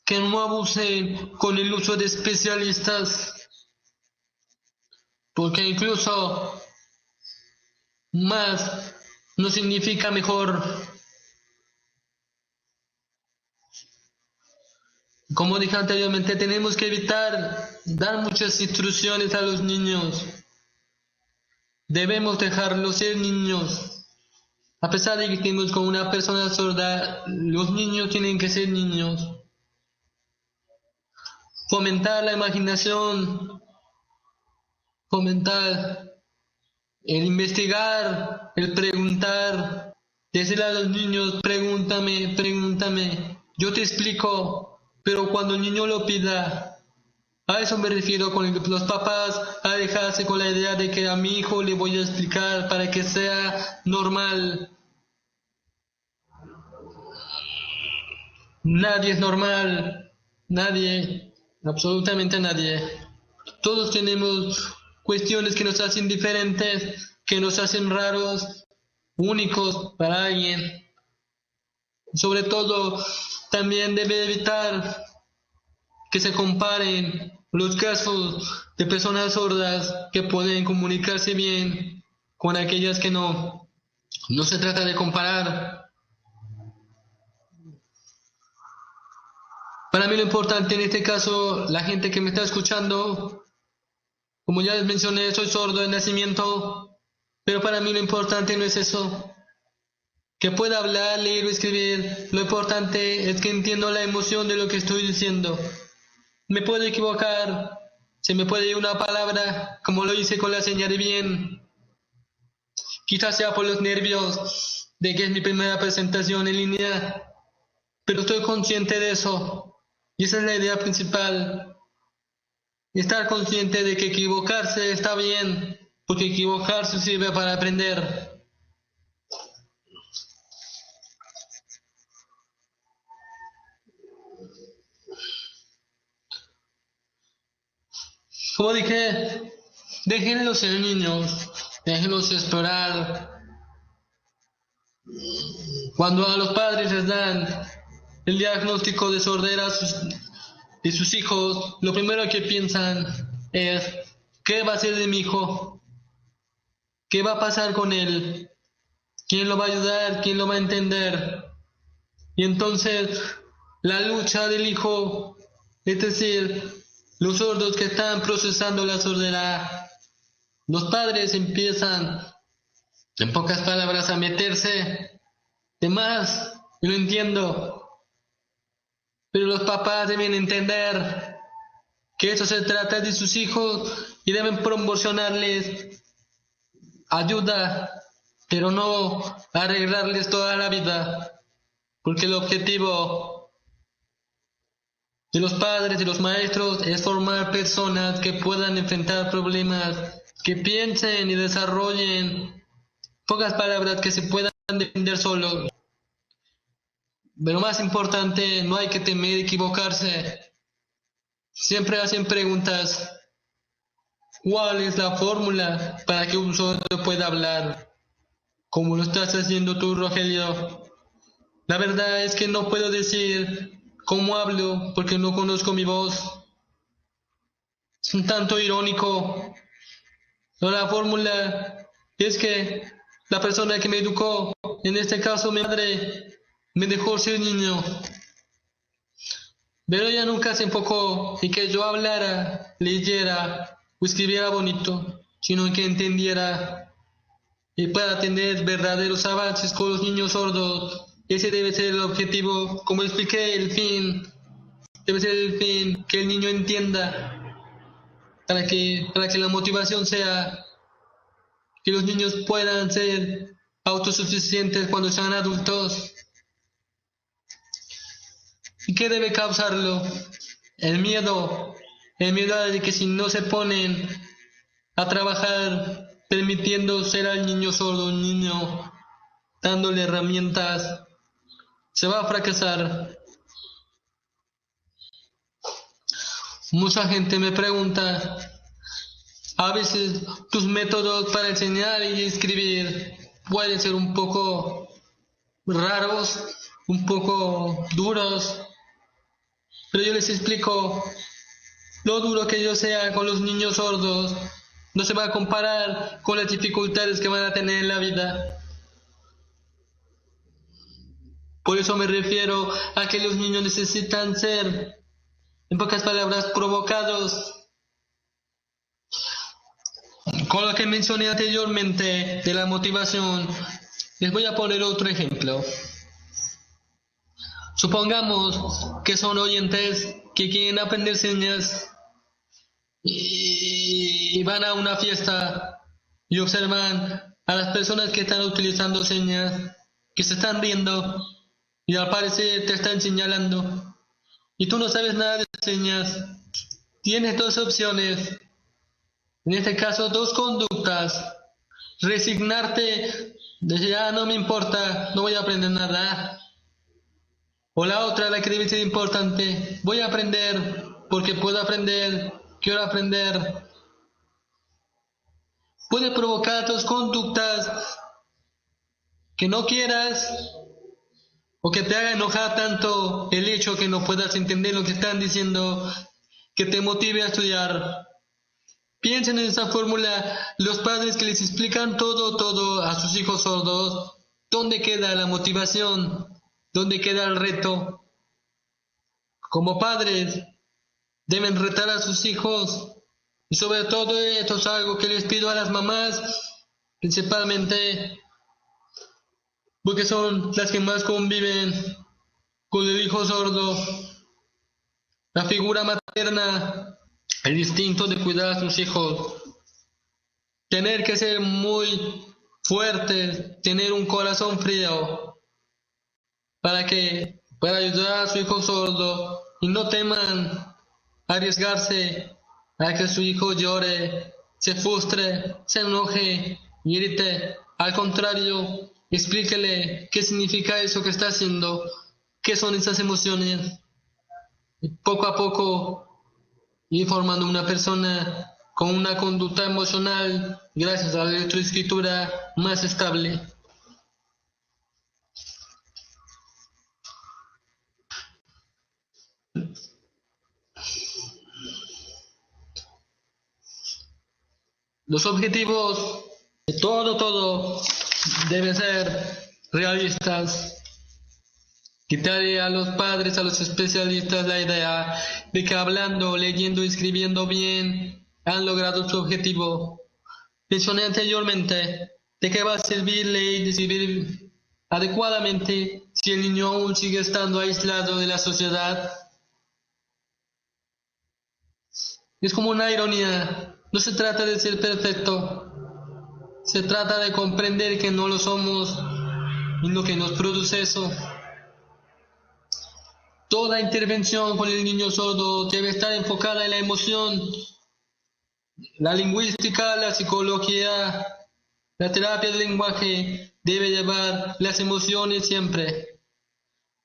que no abusen con el uso de especialistas, porque incluso más no significa mejor. Como dije anteriormente, tenemos que evitar dar muchas instrucciones a los niños. Debemos dejarlos ser niños. A pesar de que estemos con una persona sorda, los niños tienen que ser niños. Fomentar la imaginación, fomentar el investigar, el preguntar, decirle a los niños, pregúntame, pregúntame, yo te explico, pero cuando el niño lo pida. A eso me refiero con los papás, a dejarse con la idea de que a mi hijo le voy a explicar para que sea normal. Nadie es normal, nadie, absolutamente nadie. Todos tenemos cuestiones que nos hacen diferentes, que nos hacen raros, únicos para alguien. Sobre todo, también debe evitar que se comparen los casos de personas sordas que pueden comunicarse bien con aquellas que no. No se trata de comparar. Para mí lo importante en este caso, la gente que me está escuchando, como ya les mencioné, soy sordo de nacimiento, pero para mí lo importante no es eso. Que pueda hablar, leer o escribir, lo importante es que entiendo la emoción de lo que estoy diciendo. Me puedo equivocar, se me puede ir una palabra, como lo hice con la señal de bien. Quizás sea por los nervios de que es mi primera presentación en línea, pero estoy consciente de eso. Y esa es la idea principal. Estar consciente de que equivocarse está bien, porque equivocarse sirve para aprender. Como dije, déjenlos ser niños, déjenlos explorar. Cuando a los padres les dan el diagnóstico de sordera de sus hijos, lo primero que piensan es, ¿qué va a hacer de mi hijo? ¿Qué va a pasar con él? ¿Quién lo va a ayudar? ¿Quién lo va a entender? Y entonces, la lucha del hijo, es decir, los sordos que están procesando la sordera, los padres empiezan, en pocas palabras, a meterse de más, y lo entiendo. Pero los papás deben entender que eso se trata de sus hijos y deben proporcionarles ayuda, pero no arreglarles toda la vida, porque el objetivo de los padres y los maestros es formar personas que puedan enfrentar problemas, que piensen y desarrollen, pocas palabras, que se puedan defender solos. Pero más importante, no hay que temer equivocarse. Siempre hacen preguntas. ¿Cuál es la fórmula para que un sordo pueda hablar? Como lo estás haciendo tú, Rogelio. La verdad es que no puedo decir cómo hablo porque no conozco mi voz. Es un tanto irónico. La fórmula es que la persona que me educó, en este caso mi madre, me dejó ser niño. Pero ella nunca se enfocó en que yo hablara, leyera o escribiera bonito, sino que entendiera y pueda tener verdaderos avances con los niños sordos. Ese debe ser el objetivo. Como expliqué, el fin debe ser el fin, que el niño entienda, para que la motivación sea que los niños puedan ser autosuficientes cuando sean adultos. ¿Y qué debe causarlo? El miedo de que si no se ponen a trabajar permitiendo ser al niño sordo un niño, dándole herramientas, se va a fracasar. Mucha gente me pregunta, a veces tus métodos para enseñar y escribir pueden ser un poco raros, un poco duros, pero yo les explico, lo duro que yo sea con los niños sordos no se va a comparar con las dificultades que van a tener en la vida. Por eso me refiero a que los niños necesitan ser, en pocas palabras, provocados. Con lo que mencioné anteriormente de la motivación, les voy a poner otro ejemplo. Supongamos que son oyentes que quieren aprender señas y van a una fiesta y observan a las personas que están utilizando señas, que se están riendo y al parecer te están señalando y tú no sabes nada de señas. Tienes dos opciones, en este caso dos conductas: resignarte, decir no me importa, no voy a aprender nada, o la otra, la que debe ser importante, voy a aprender porque puedo aprender, quiero aprender. Puede provocar dos conductas: que no quieras o que te haga enojar tanto el hecho que no puedas entender lo que están diciendo, que te motive a estudiar. Piensen en esa fórmula, los padres que les explican todo a sus hijos sordos. ¿Dónde queda la motivación? ¿Dónde queda el reto? Como padres, deben retar a sus hijos. Y sobre todo esto es algo que les pido a las mamás, principalmente, porque son las que más conviven con el hijo sordo. La figura materna, el instinto de cuidar a sus hijos. Tener que ser muy fuerte, tener un corazón frío, para ayudar a su hijo sordo y no teman arriesgarse a que su hijo llore, se frustre, se enoje, grite. Al contrario, explíquele qué significa eso que está haciendo, qué son esas emociones. Y poco a poco ir formando una persona con una conducta emocional, gracias a la lectoescritura, más estable. Los objetivos de todo deben ser realistas. Quitarle a los padres, a los especialistas, la idea de que hablando, leyendo y escribiendo bien han logrado su objetivo. Mencioné anteriormente de qué va a servir leer y escribir adecuadamente si el niño aún sigue estando aislado de la sociedad. Es como una ironía. No se trata de ser perfecto, se trata de comprender que no lo somos y lo que nos produce eso. Toda intervención con el niño sordo debe estar enfocada en la emoción, la lingüística, la psicología, la terapia del lenguaje debe llevar las emociones siempre.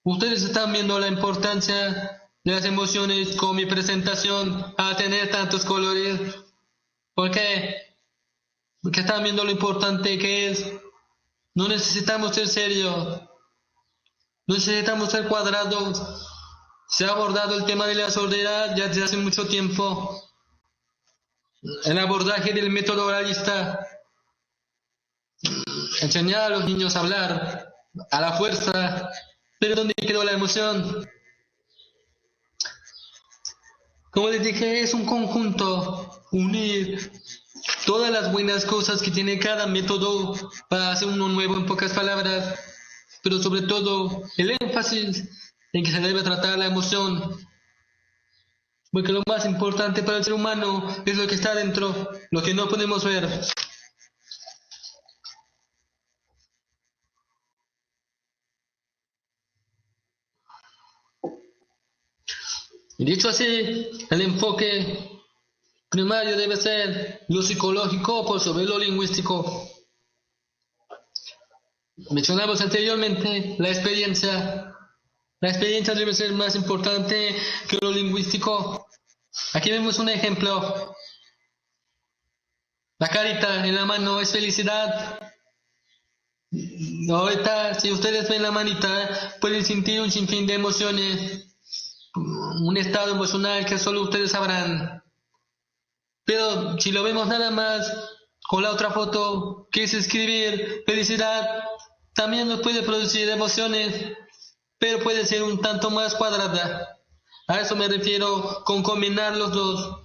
Ustedes están viendo la importancia de las emociones con mi presentación a tener tantos colores. ¿Por qué? Porque están viendo lo importante que es. No necesitamos ser serios, no necesitamos ser cuadrados. Se ha abordado el tema de la sordera ya desde hace mucho tiempo. el abordaje del método oralista, enseñar a los niños a hablar a la fuerza, pero ¿dónde quedó la emoción? Como les dije, es un conjunto, unir todas las buenas cosas que tiene cada método para hacer uno nuevo en pocas palabras, pero sobre todo el énfasis en que se debe tratar la emoción, porque lo más importante para el ser humano es lo que está dentro, lo que no podemos ver. Y dicho así, el enfoque primario debe ser lo psicológico por sobre lo lingüístico. Mencionamos anteriormente la experiencia. La experiencia debe ser más importante que lo lingüístico. Aquí vemos un ejemplo. La carita en la mano es felicidad. Ahorita, si ustedes ven la manita, pueden sentir un sinfín de emociones, un estado emocional que solo ustedes sabrán. Pero si lo vemos nada más con la otra foto, que es escribir felicidad, también nos puede producir emociones, pero puede ser un tanto más cuadrada. A eso me refiero con combinar los dos,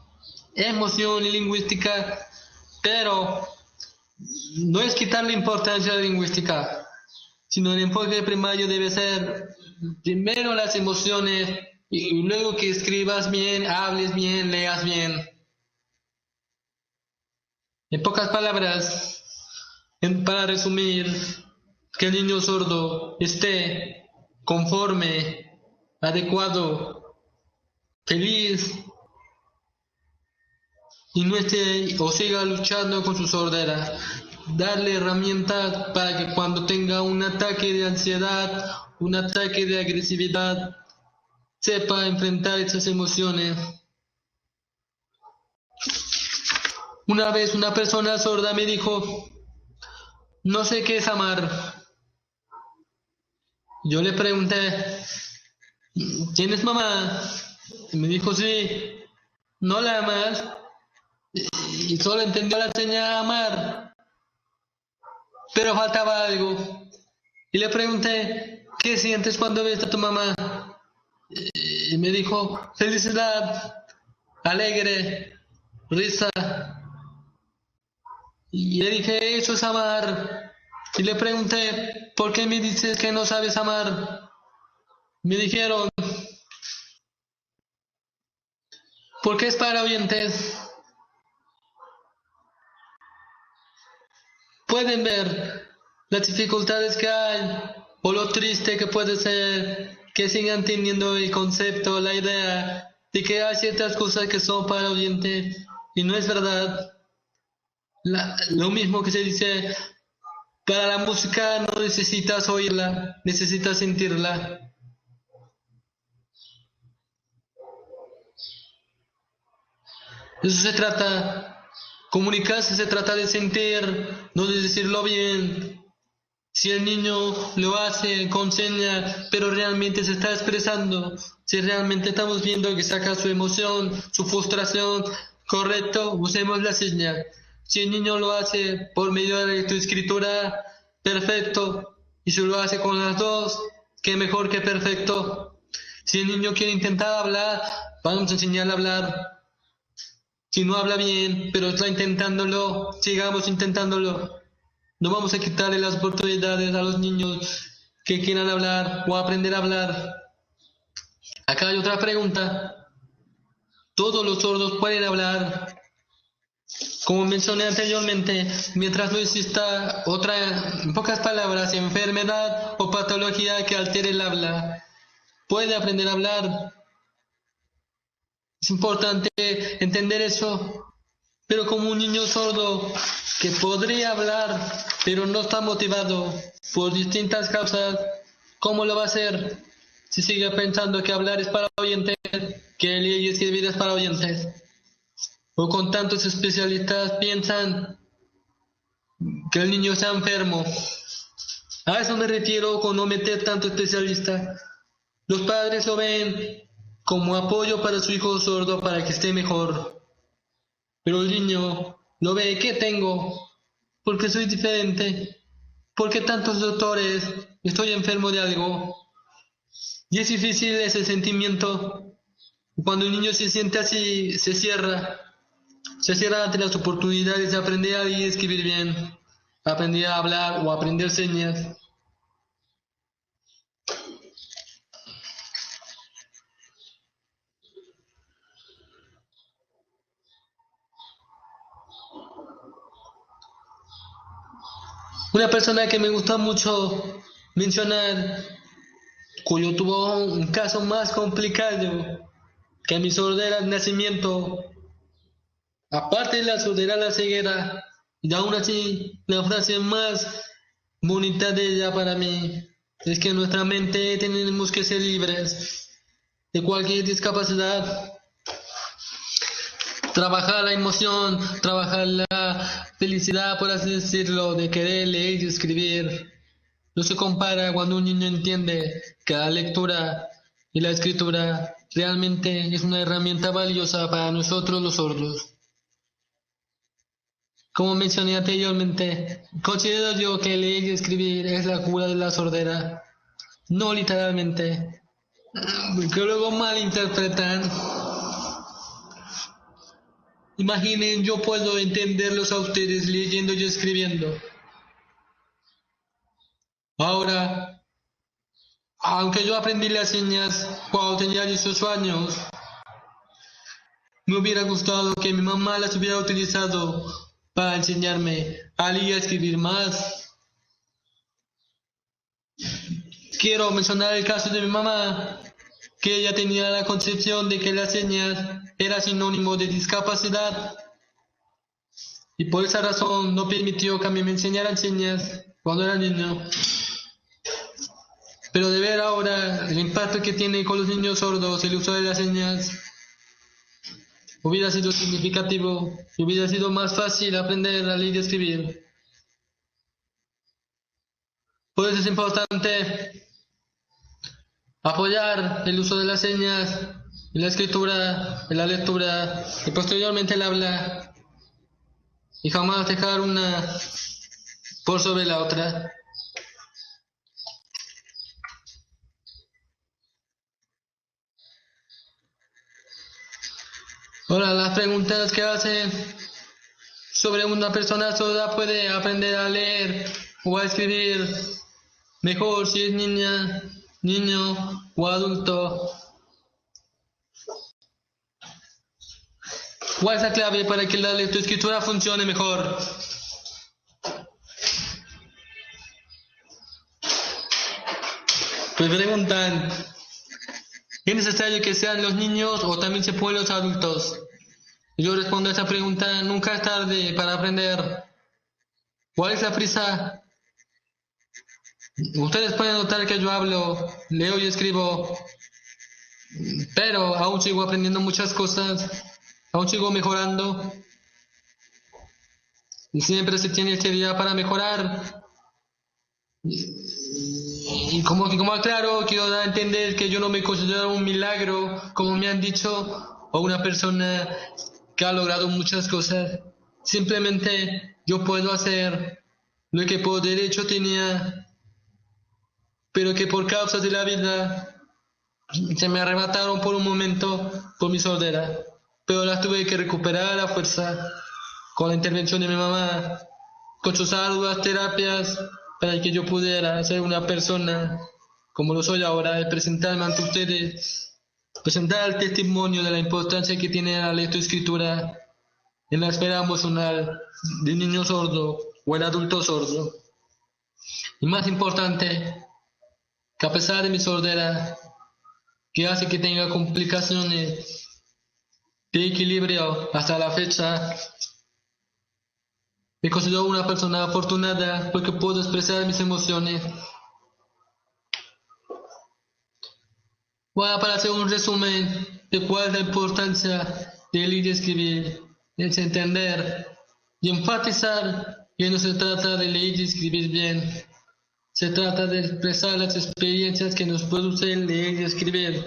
emoción y lingüística, pero no es quitarle importancia a la lingüística, sino el enfoque primario debe ser primero las emociones y luego que escribas bien, hables bien, leas bien. En pocas palabras, para resumir, que el niño sordo esté conforme, adecuado, feliz y no esté o siga luchando con su sordera. Darle herramientas para que cuando tenga un ataque de ansiedad, un ataque de agresividad, sepa enfrentar esas emociones. Una vez una persona sorda me dijo, no sé qué es amar. Yo le pregunté, ¿tienes mamá? Y me dijo, sí. ¿No la amas? Y solo entendió la señal amar. Pero faltaba algo. Y le pregunté, ¿qué sientes cuando ves a tu mamá? Y me dijo, felicidad, alegre, risa. Y le dije, eso es amar. Y le pregunté, ¿por qué me dices que no sabes amar? Me dijeron, porque es para oyentes. Pueden ver las dificultades que hay, o lo triste que puede ser que sigan teniendo el concepto, la idea de que hay ciertas cosas que son para oyentes, y no es verdad. Lo mismo que se dice, para la música no necesitas oírla, necesitas sentirla. Eso se trata, comunicarse se trata de sentir, no de decirlo bien. Si el niño lo hace con señas, pero realmente se está expresando, si realmente estamos viendo que saca su emoción, su frustración, correcto, usemos la señal. Si el niño lo hace por medio de tu escritura, perfecto. Y si lo hace con las dos, qué mejor que perfecto. Si el niño quiere intentar hablar, vamos a enseñarle a hablar. Si no habla bien, pero está intentándolo, sigamos intentándolo. No vamos a quitarle las oportunidades a los niños que quieran hablar o aprender a hablar. Acá hay otra pregunta. ¿Todos los sordos pueden hablar? Como mencioné anteriormente, mientras no exista otra, en pocas palabras, enfermedad o patología que altere el habla, puede aprender a hablar. Es importante entender eso, pero como un niño sordo que podría hablar, pero no está motivado por distintas causas, ¿cómo lo va a hacer? Si sigue pensando que hablar es para oyentes, que leer y escribir es para oyentes. O con tantos especialistas piensan que el niño está enfermo. A eso me refiero con no meter tanto especialista. Los padres lo ven como apoyo para su hijo sordo para que esté mejor. Pero el niño lo ve, ¿qué tengo? ¿Por qué soy diferente? ¿Por qué tantos doctores? ¿Estoy enfermo de algo? Y es difícil ese sentimiento. Cuando el niño se siente así, se cierra ante las oportunidades de aprender a leer y escribir bien, aprender a hablar o aprender señas. Una persona que me gusta mucho mencionar, cuyo tuvo un caso más complicado que mi sordera de nacimiento, aparte de la sordera, la ceguera, y aún así la frase más bonita de ella para mí es que en nuestra mente tenemos que ser libres de cualquier discapacidad. Trabajar la emoción, trabajar la felicidad, por así decirlo, de querer leer y escribir. No se compara cuando un niño entiende que la lectura y la escritura realmente es una herramienta valiosa para nosotros los sordos. Como mencioné anteriormente, considero yo que leer y escribir es la cura de la sordera. No literalmente, porque luego malinterpretan. Imaginen, yo puedo entenderlos a ustedes leyendo y escribiendo. Ahora, aunque yo aprendí las señas cuando tenía 18 años, me hubiera gustado que mi mamá las hubiera utilizado para enseñarme a leer y a escribir más. Quiero mencionar el caso de mi mamá, que ella tenía la concepción de que las señas era sinónimo de discapacidad, y por esa razón no permitió que a mí me enseñaran señas cuando era niño. Pero de ver ahora el impacto que tiene con los niños sordos el uso de las señas, hubiera sido significativo y hubiera sido más fácil aprender a leer y escribir. Por eso es importante apoyar el uso de las señas, en la escritura, en la lectura y posteriormente el habla, y jamás dejar una por sobre la otra. Ahora, las preguntas que hacen sobre una persona sorda puede aprender a leer o a escribir mejor si es niña, niño o adulto. ¿Cuál es la clave para que la lectoescritura funcione mejor? Pues preguntan, ¿es necesario que sean los niños o también se pueden los adultos? Y yo respondo a esa pregunta, nunca es tarde para aprender. ¿Cuál es la prisa? Ustedes pueden notar que yo hablo, leo y escribo, pero aún sigo aprendiendo muchas cosas, aún sigo mejorando. Y siempre se tiene este día para mejorar. Y como aclaro, quiero dar a entender que yo no me considero un milagro, como me han dicho, o una persona que ha logrado muchas cosas. Simplemente yo puedo hacer lo que por derecho tenía, pero que por causas de la vida se me arrebataron por un momento por mi sordera. Pero las tuve que recuperar a fuerza, con la intervención de mi mamá, con sus arduas terapias, para que yo pudiera ser una persona como lo soy ahora, y presentarme ante ustedes, presentar el testimonio de la importancia que tiene la lectoescritura en la esfera emocional del niño sordo o el adulto sordo. Y más importante, que a pesar de mi sordera, que hace que tenga complicaciones de equilibrio hasta la fecha, me considero una persona afortunada porque puedo expresar mis emociones. Bueno, para hacer un resumen de cuál es la importancia de leer y escribir, es entender y enfatizar que no se trata de leer y escribir bien, se trata de expresar las experiencias que nos producen leer y escribir.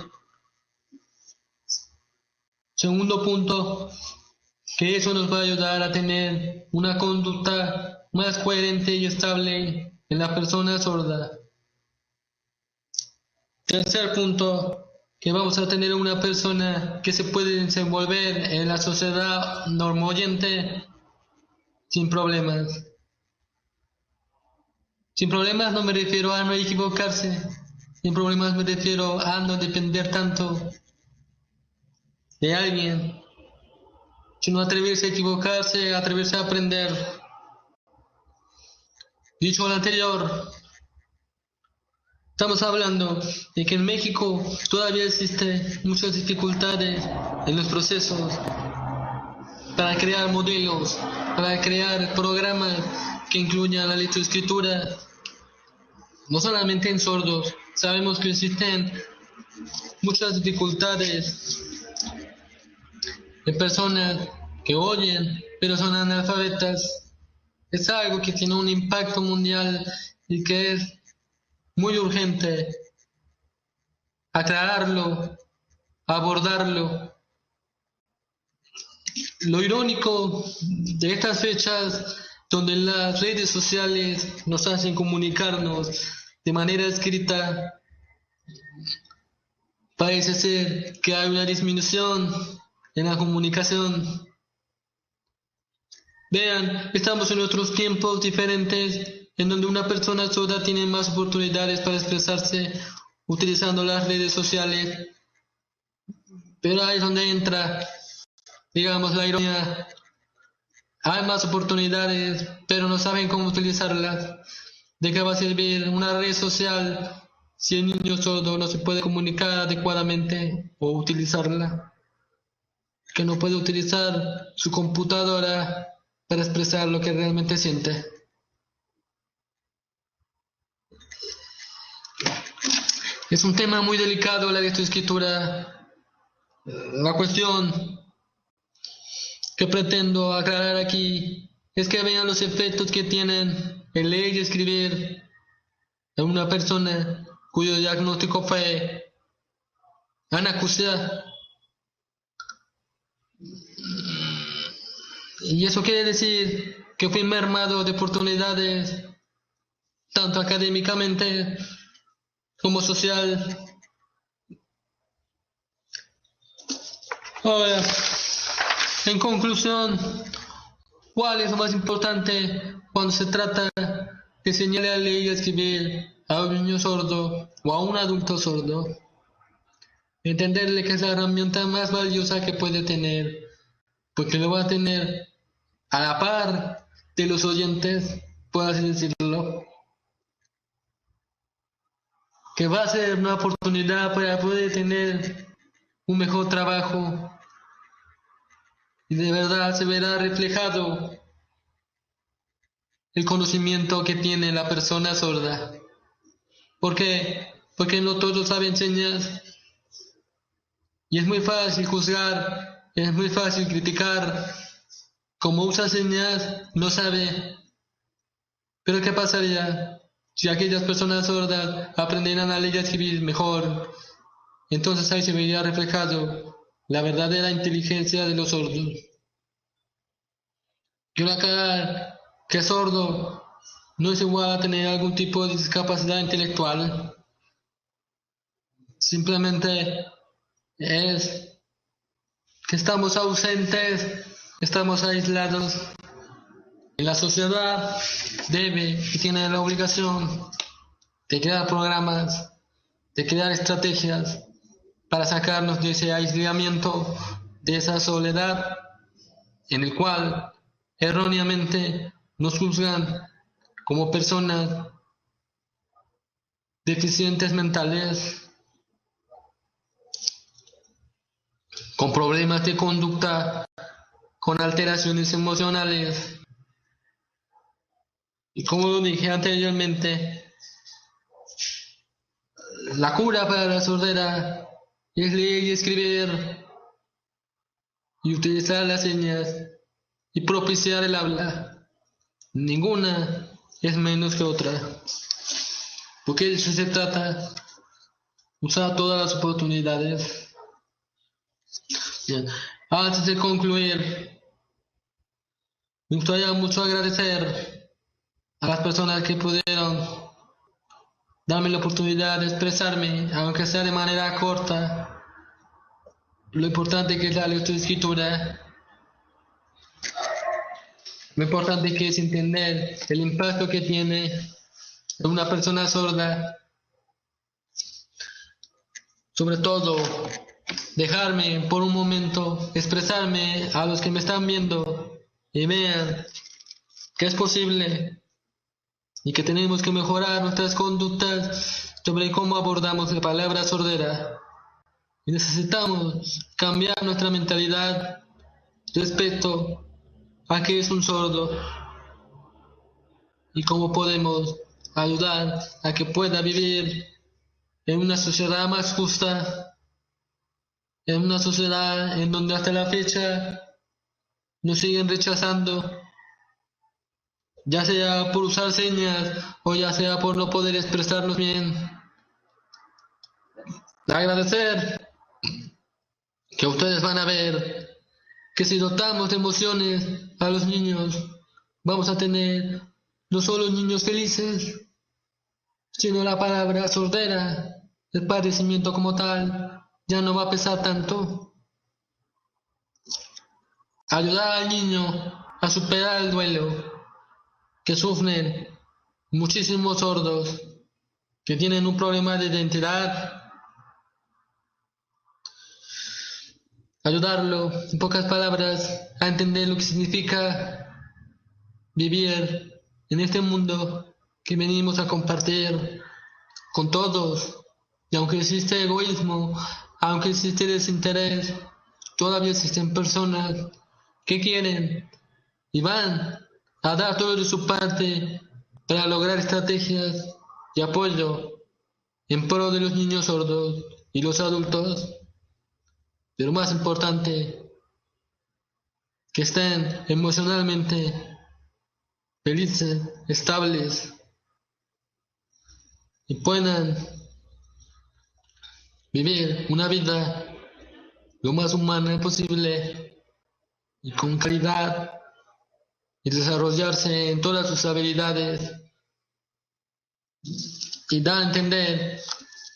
Segundo punto, que eso nos va a ayudar a tener una conducta más coherente y estable en la persona sorda. Tercer punto, que vamos a tener una persona que se puede desenvolver en la sociedad normoyente sin problemas. Sin problemas no me refiero a no equivocarse, sin problemas me refiero a no depender tanto de alguien, sino atreverse a equivocarse, atreverse a aprender. Dicho lo anterior, estamos hablando de que en México todavía existen muchas dificultades en los procesos para crear modelos, para crear programas que incluyan la lectoescritura, no solamente en sordos. Sabemos que existen muchas dificultades en personas que oyen, pero son analfabetas. Es algo que tiene un impacto mundial y que es muy urgente aclararlo, abordarlo. Lo irónico de estas fechas, donde las redes sociales nos hacen comunicarnos de manera escrita, parece ser que hay una disminución en la comunicación. Vean, estamos en otros tiempos diferentes, en donde una persona sorda tiene más oportunidades para expresarse utilizando las redes sociales, pero ahí es donde entra, digamos, la ironía. Hay más oportunidades, pero no saben cómo utilizarlas. ¿De qué va a servir una red social si el niño sordo no se puede comunicar adecuadamente o utilizarla? Que no puede utilizar su computadora para expresar lo que realmente siente. Es un tema muy delicado la lectoescritura. La cuestión que pretendo aclarar aquí es que vean los efectos que tienen el leer y escribir en una persona cuyo diagnóstico fue anacusia. Y eso quiere decir que fui mermado de oportunidades, tanto académicamente como social. Ahora, en conclusión, ¿cuál es lo más importante cuando se trata de enseñarle a leer y a escribir a un niño sordo o a un adulto sordo? Entenderle que es la herramienta más valiosa que puede tener, porque lo va a tener a la par de los oyentes, por así decirlo, que va a ser una oportunidad para poder tener un mejor trabajo y de verdad se verá reflejado el conocimiento que tiene la persona sorda. ¿Por qué? Porque no todos saben señas y es muy fácil juzgar, es muy fácil criticar. Como usa señas, no sabe. Pero ¿qué pasaría si aquellas personas sordas aprendieran a leer y a escribir mejor? Entonces ahí se vería reflejado la verdadera inteligencia de los sordos. Quiero aclarar que sordo no es igual a tener algún tipo de discapacidad intelectual. Simplemente es que estamos ausentes, estamos aislados. Y la sociedad debe y tiene la obligación de crear programas, de crear estrategias para sacarnos de ese aislamiento, de esa soledad en el cual erróneamente nos juzgan como personas deficientes mentales, con problemas de conducta, con alteraciones emocionales. Y como lo dije anteriormente, la cura para la sordera es leer y escribir y utilizar las señas y propiciar el habla. Ninguna es menos que otra, porque de eso se trata, usar todas las oportunidades. Bien. Antes de concluir, Me gustaría mucho agradecer a las personas que pudieron darme la oportunidad de expresarme, aunque sea de manera corta, lo importante que es la lectoescritura, lo importante que es entender el impacto que tiene en una persona sorda, sobre todo dejarme por un momento expresarme a los que me están viendo y vean que es posible y que tenemos que mejorar nuestras conductas sobre cómo abordamos la palabra sordera. Y necesitamos cambiar nuestra mentalidad respecto a qué es un sordo y cómo podemos ayudar a que pueda vivir en una sociedad más justa, en una sociedad en donde hasta la fecha nos siguen rechazando, ya sea por usar señas o ya sea por no poder expresarnos bien. Agradecer que ustedes van a ver que si dotamos de emociones a los niños, vamos a tener no solo niños felices, sino la palabra sordera, el padecimiento como tal, ya no va a pesar tanto. Ayudar al niño a superar el duelo que sufren muchísimos sordos que tienen un problema de identidad. Ayudarlo, en pocas palabras, a entender lo que significa vivir en este mundo que venimos a compartir con todos. Y aunque existe egoísmo, aunque existe desinterés, todavía existen personas que quieren y van a dar todo de su parte para lograr estrategias y apoyo en pro de los niños sordos y los adultos. Pero más importante, que estén emocionalmente felices, estables y puedan vivir una vida lo más humana posible y con calidad y desarrollarse en todas sus habilidades y dar a entender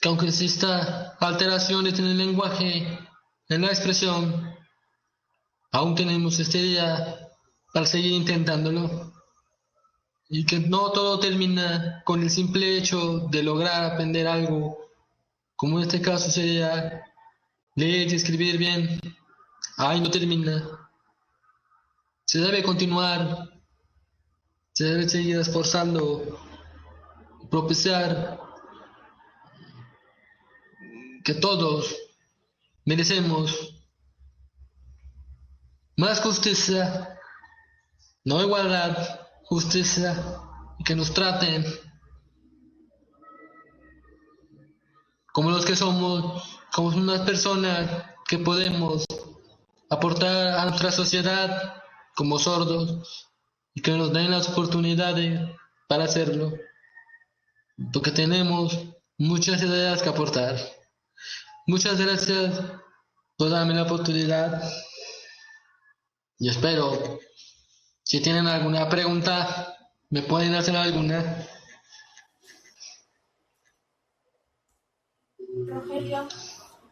que aunque exista alteraciones en el lenguaje, en la expresión, aún tenemos este día para seguir intentándolo y que no todo termina con el simple hecho de lograr aprender algo, como en este caso sería leer y escribir bien. Ahí no termina. Se debe continuar, se debe seguir esforzando, propiciar que todos merecemos más justicia, no igualdad, justicia, y que nos traten como los que somos, como unas personas que podemos aportar a nuestra sociedad como sordos y que nos den las oportunidades para hacerlo, porque tenemos muchas ideas que aportar. Muchas gracias por darme la oportunidad y espero, si tienen alguna pregunta, me pueden hacer alguna. Rogelio,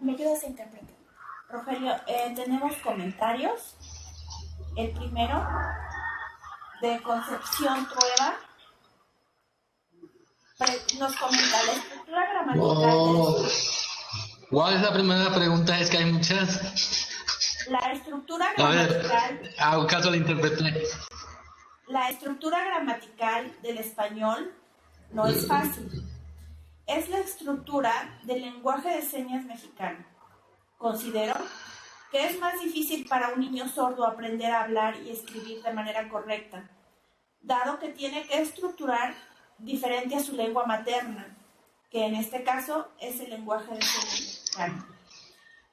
¿me ayudas a interpretar? Rogelio, tenemos comentarios. El primero, de Concepción Trueba, nos comenta la estructura gramatical. ¿Cuál es la primera pregunta? Es que hay muchas. La estructura gramatical. A ver, hago caso al intérprete. La estructura gramatical del español no es fácil. Es la estructura del lenguaje de señas mexicano. Considero que es más difícil para un niño sordo aprender a hablar y escribir de manera correcta, dado que tiene que estructurar diferente a su lengua materna, que en este caso es el lenguaje de señas mexicano.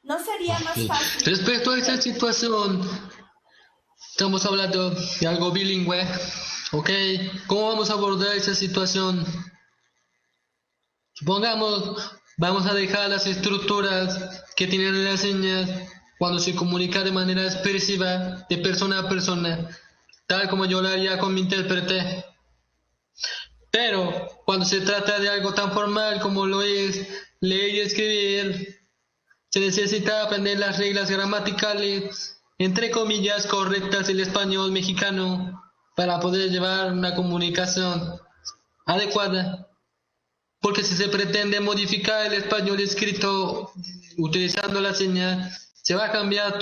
¿No sería más fácil? Respecto a esa situación, estamos hablando de algo bilingüe, ¿ok? ¿Cómo vamos a abordar esa situación? Supongamos, vamos a dejar las estructuras que tienen las señas cuando se comunica de manera expresiva de persona a persona. tal como yo lo haría con mi intérprete. Pero cuando se trata de algo tan formal como lo es leer y escribir, se necesita aprender las reglas gramaticales, entre comillas, correctas del español mexicano para poder llevar una comunicación adecuada. Porque si se pretende modificar el español escrito utilizando la señal, se va a cambiar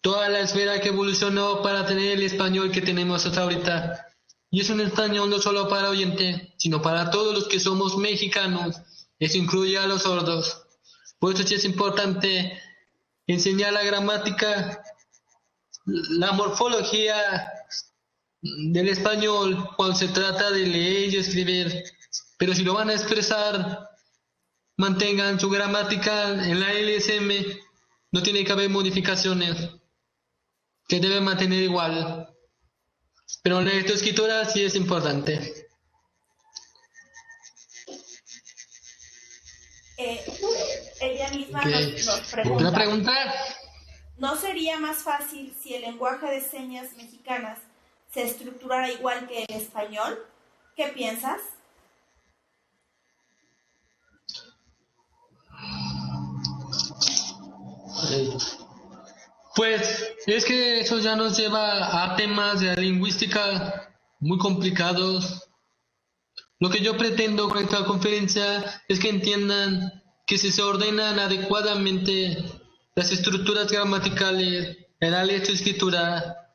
toda la esfera que evolucionó para tener el español que tenemos hasta ahorita. Y es un español no solo para oyentes, sino para todos los que somos mexicanos. Eso incluye a los sordos. Por eso sí es importante enseñar la gramática, la morfología del español cuando se trata de leer y escribir. Pero si lo van a expresar, mantengan su gramática en la LSM. No tiene que haber modificaciones, que deben mantener igual. Pero la lectoescritura sí es importante. Ella misma Okay. nos ¿Otra pregunta, pregunta? ¿no sería más fácil si el lenguaje de señas mexicanas se estructurara igual que el español? ¿Qué piensas? Pues es que eso ya nos lleva a temas de lingüística muy complicados. Lo que yo pretendo con esta conferencia es que entiendan que si se ordenan adecuadamente las estructuras gramaticales en la lectoescritura,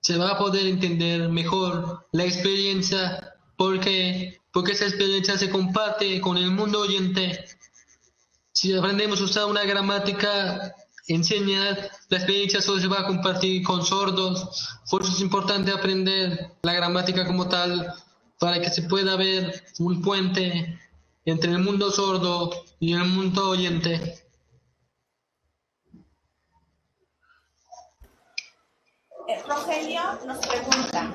se va a poder entender mejor la experiencia, porque esa experiencia se comparte con el mundo oyente. Si aprendemos a usar una gramática en señas, la experiencia solo se va a compartir con sordos. Por eso es importante aprender la gramática como tal, para que se pueda ver un puente entre el mundo sordo y el mundo oyente. Rogelio nos pregunta,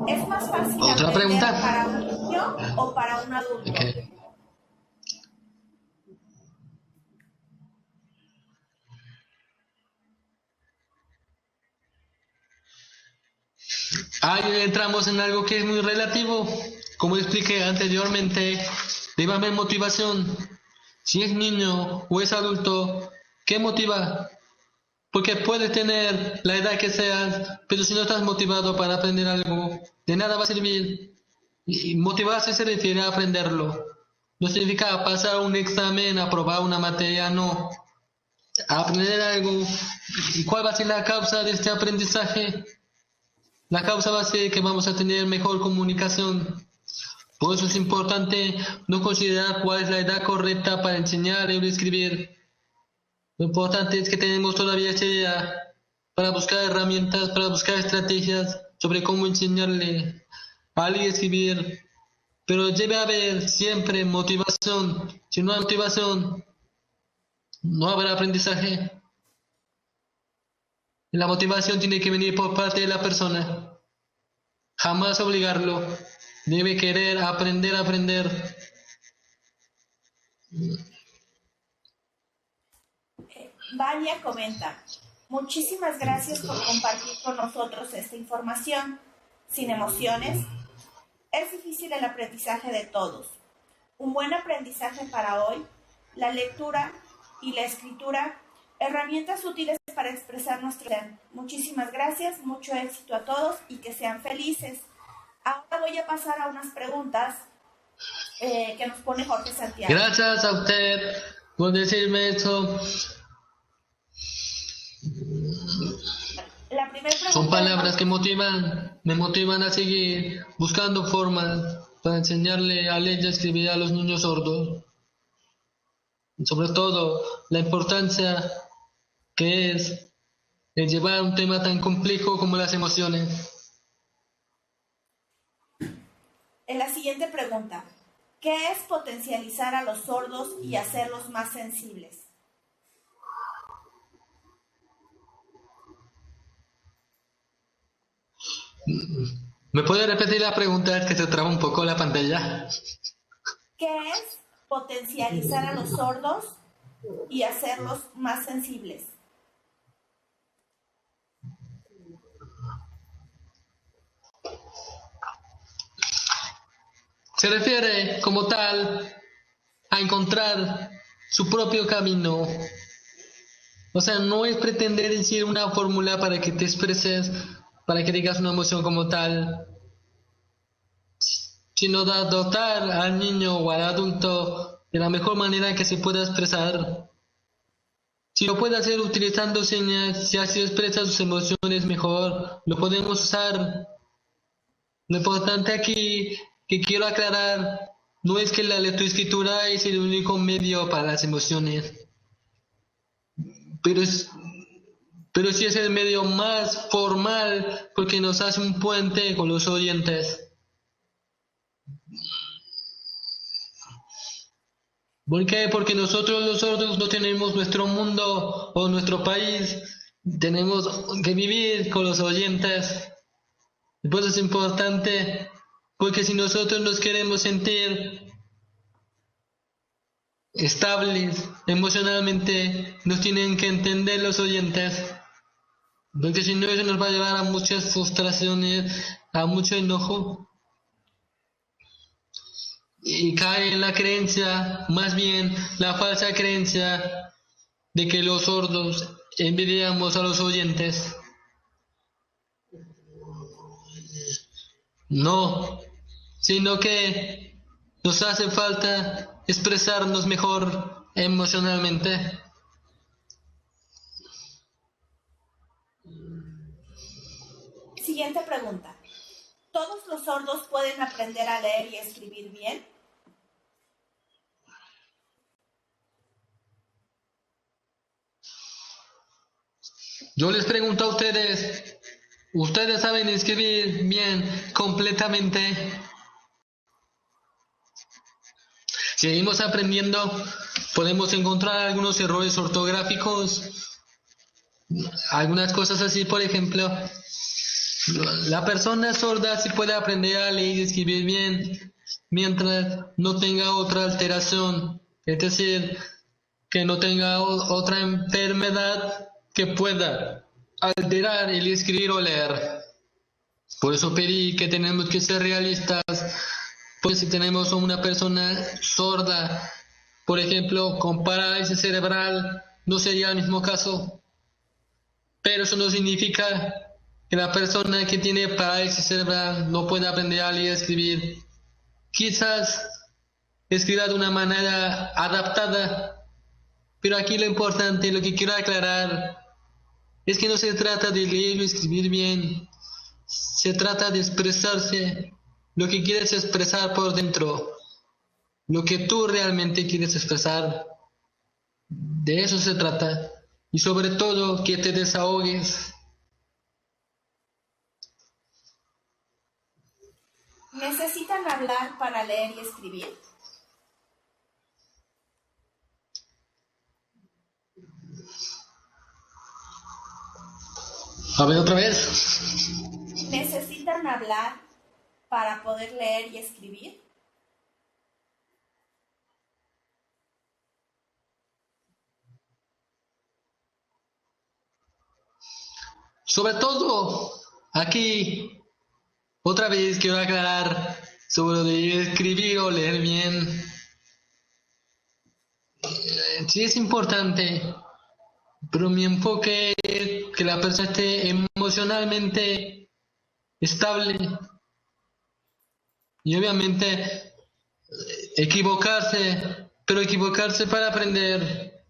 ¿es más fácil ¿Otra aprender pregunta? para un niño o para un adulto? Okay. Ahí entramos en algo que es muy relativo. Como expliqué anteriormente, debe haber motivación. Si es niño o es adulto, ¿qué motiva? Porque puedes tener la edad que seas, pero si no estás motivado para aprender algo, de nada va a servir. Y motivarse se refiere a aprenderlo. No significa pasar un examen, aprobar una materia, no. Aprender algo. ¿Y cuál va a ser la causa de este aprendizaje? La causa va a ser que vamos a tener mejor comunicación. Por eso es importante no considerar cuál es la edad correcta para enseñar y escribir. Lo importante es que tenemos todavía esta idea para buscar herramientas, para buscar estrategias sobre cómo enseñarle a alguien a escribir. Pero debe haber siempre motivación. Si no hay motivación, no habrá aprendizaje. Y la motivación tiene que venir por parte de la persona. Jamás obligarlo. Debe querer aprender a aprender. Vania comenta, muchísimas gracias por compartir con nosotros esta información. Sin emociones, es difícil el aprendizaje de todos. Un buen aprendizaje para hoy, la lectura y la escritura, herramientas útiles para expresar nuestro ser. Muchísimas gracias, mucho éxito a todos y que sean felices. Ahora voy a pasar a unas preguntas que nos pone Jorge Santiago. Gracias a usted por decirme eso. La primera pregunta Son palabras que me motivan a seguir buscando formas para enseñarle a leer y a escribir a los niños sordos. Y sobre todo, la importancia que es el llevar un tema tan complejo como las emociones. En la siguiente pregunta, ¿qué es potencializar a los sordos y hacerlos más sensibles? ¿Me puede repetir la pregunta? Es que se traba un poco la pantalla. ¿Qué es potencializar a los sordos y hacerlos más sensibles? se refiere como tal a encontrar su propio camino. O sea, no es pretender decir una fórmula para que te expreses, para que digas una emoción como tal, sino dotar al niño o al adulto de la mejor manera que se pueda expresar. Si lo puede hacer utilizando señas, si así expresa sus emociones mejor, lo podemos usar. Lo importante aquí que quiero aclarar no es que la lectoescritura es el único medio para las emociones, pero sí es el medio más formal porque nos hace un puente con los oyentes. ¿Por qué? Porque nosotros los sordos no tenemos nuestro mundo o nuestro país, tenemos que vivir con los oyentes. Y pues es importante, porque si nosotros nos queremos sentir estables emocionalmente, nos tienen que entender los oyentes, porque si no eso nos va a llevar a muchas frustraciones, a mucho enojo. Y cae en la creencia, más bien la falsa creencia de que los sordos envidiamos a los oyentes. No, sino que nos hace falta expresarnos mejor emocionalmente. Siguiente pregunta. ¿Todos los sordos pueden aprender a leer y escribir bien? Yo les pregunto a ustedes, ¿ustedes saben escribir bien completamente? Seguimos aprendiendo, podemos encontrar algunos errores ortográficos, algunas cosas así. Por ejemplo, la persona sorda sí puede aprender a leer y escribir bien mientras no tenga otra alteración, es decir, que no tenga otra enfermedad que pueda alterar el escribir o leer. Por eso pedí que tenemos que ser realistas, pues si tenemos a una persona sorda, por ejemplo, con parálisis cerebral, no sería el mismo caso. Pero eso no significa que la persona que tiene parálisis cerebral no pueda aprender a leer y escribir. Quizás escriba de una manera adaptada, pero aquí lo importante, lo que quiero aclarar, es que no se trata de leer o escribir bien, se trata de expresarse, lo que quieres expresar por dentro, lo que tú realmente quieres expresar, de eso se trata, y sobre todo que te desahogues. ¿Necesitan hablar para leer y escribir? A ver otra vez. ¿Necesitan hablar para poder leer y escribir? Sobre todo, aquí, otra vez quiero aclarar sobre lo de escribir o leer bien. Sí es importante, pero mi enfoque es que la persona esté emocionalmente estable y obviamente equivocarse, pero equivocarse para aprender.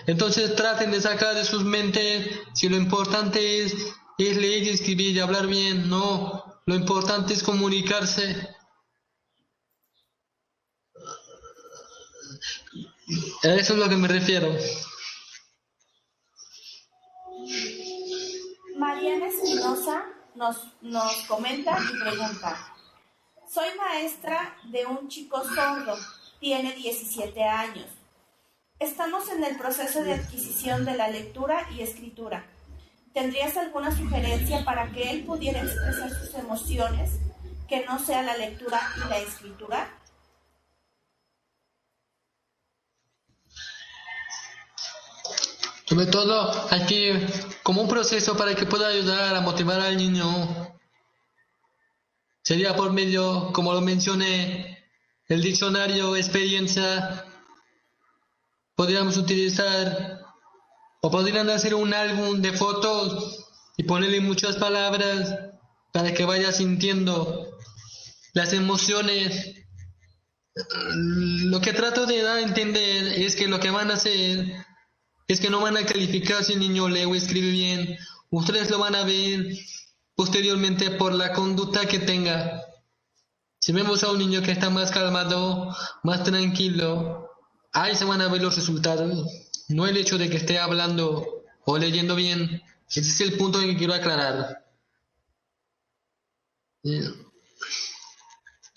Entonces traten de sacar de sus mentes si lo importante es leer y escribir y hablar bien. No, lo importante es comunicarse. A eso es lo que me refiero. Mariana Espinosa nos comenta y pregunta: soy maestra de un chico sordo, tiene 17 años. Estamos en el proceso de adquisición de la lectura y escritura. ¿Tendrías alguna sugerencia para que él pudiera expresar sus emociones, que no sea la lectura y la escritura? Sobre todo aquí como un proceso para que pueda ayudar a motivar al niño. sería por medio, como lo mencioné, el diccionario experiencia. Podríamos utilizar o podrían hacer un álbum de fotos y ponerle muchas palabras para que vaya sintiendo las emociones. Lo que trato de dar a entender es que lo que van a hacer es que no van a calificar si el niño lee o escribe bien. Ustedes lo van a ver posteriormente por la conducta que tenga. Si vemos a un niño que está más calmado, más tranquilo, ahí se van a ver los resultados. No el hecho de que esté hablando o leyendo bien. Ese es el punto que quiero aclarar.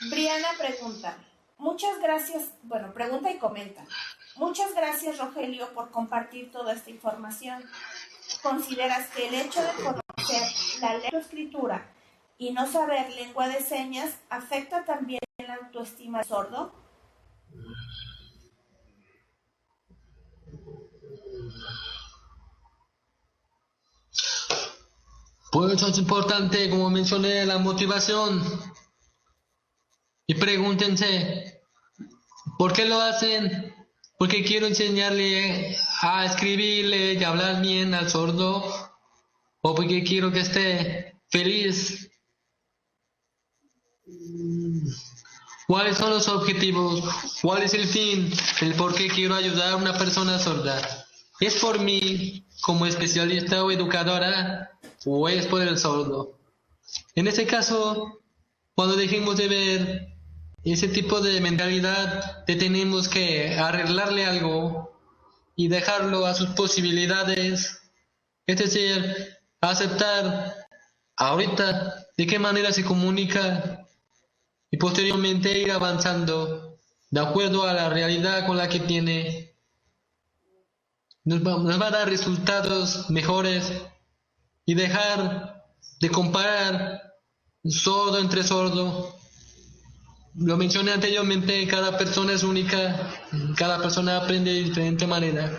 Briana pregunta. Muchas gracias, pregunta y comenta. Muchas gracias, Rogelio, por compartir toda esta información. ¿Consideras que el hecho de conocer la lectoescritura y no saber lengua de señas afecta también la autoestima del sordo? Por eso es importante, como mencioné, la motivación. Y pregúntense, ¿por qué lo hacen? ¿Porque quiero enseñarle a escribirle y hablar bien al sordo? ¿O porque quiero que esté feliz? ¿Cuáles son los objetivos? ¿Cuál es el fin? ¿El por qué quiero ayudar a una persona sorda? ¿Es por mí como especialista o educadora o es por el sordo? En ese caso, cuando dejemos de ver ese tipo de mentalidad de tenemos que arreglarle algo y dejarlo a sus posibilidades, es decir, aceptar ahorita de qué manera se comunica y posteriormente ir avanzando de acuerdo a la realidad con la que tiene, nos va a dar resultados mejores y dejar de comparar sordo entre sordo. Lo mencioné anteriormente, cada persona es única, cada persona aprende de diferente manera.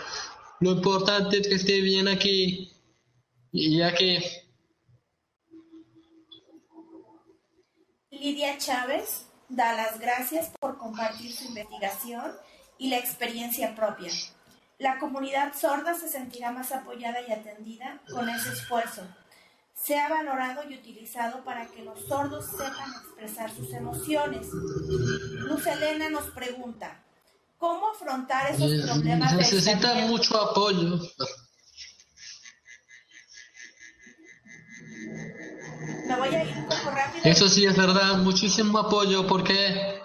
Lo importante es que esté bien aquí, ya que... Lidia Chávez da las gracias por compartir su investigación y la experiencia propia. La comunidad sorda se sentirá más apoyada y atendida con ese esfuerzo. Se ha valorado y utilizado para que los sordos sepan expresar sus emociones. Luz Elena nos pregunta, ¿cómo afrontar esos problemas de Necesita mucho apoyo. Me voy a ir un poco rápido. Eso sí es verdad, muchísimo apoyo, porque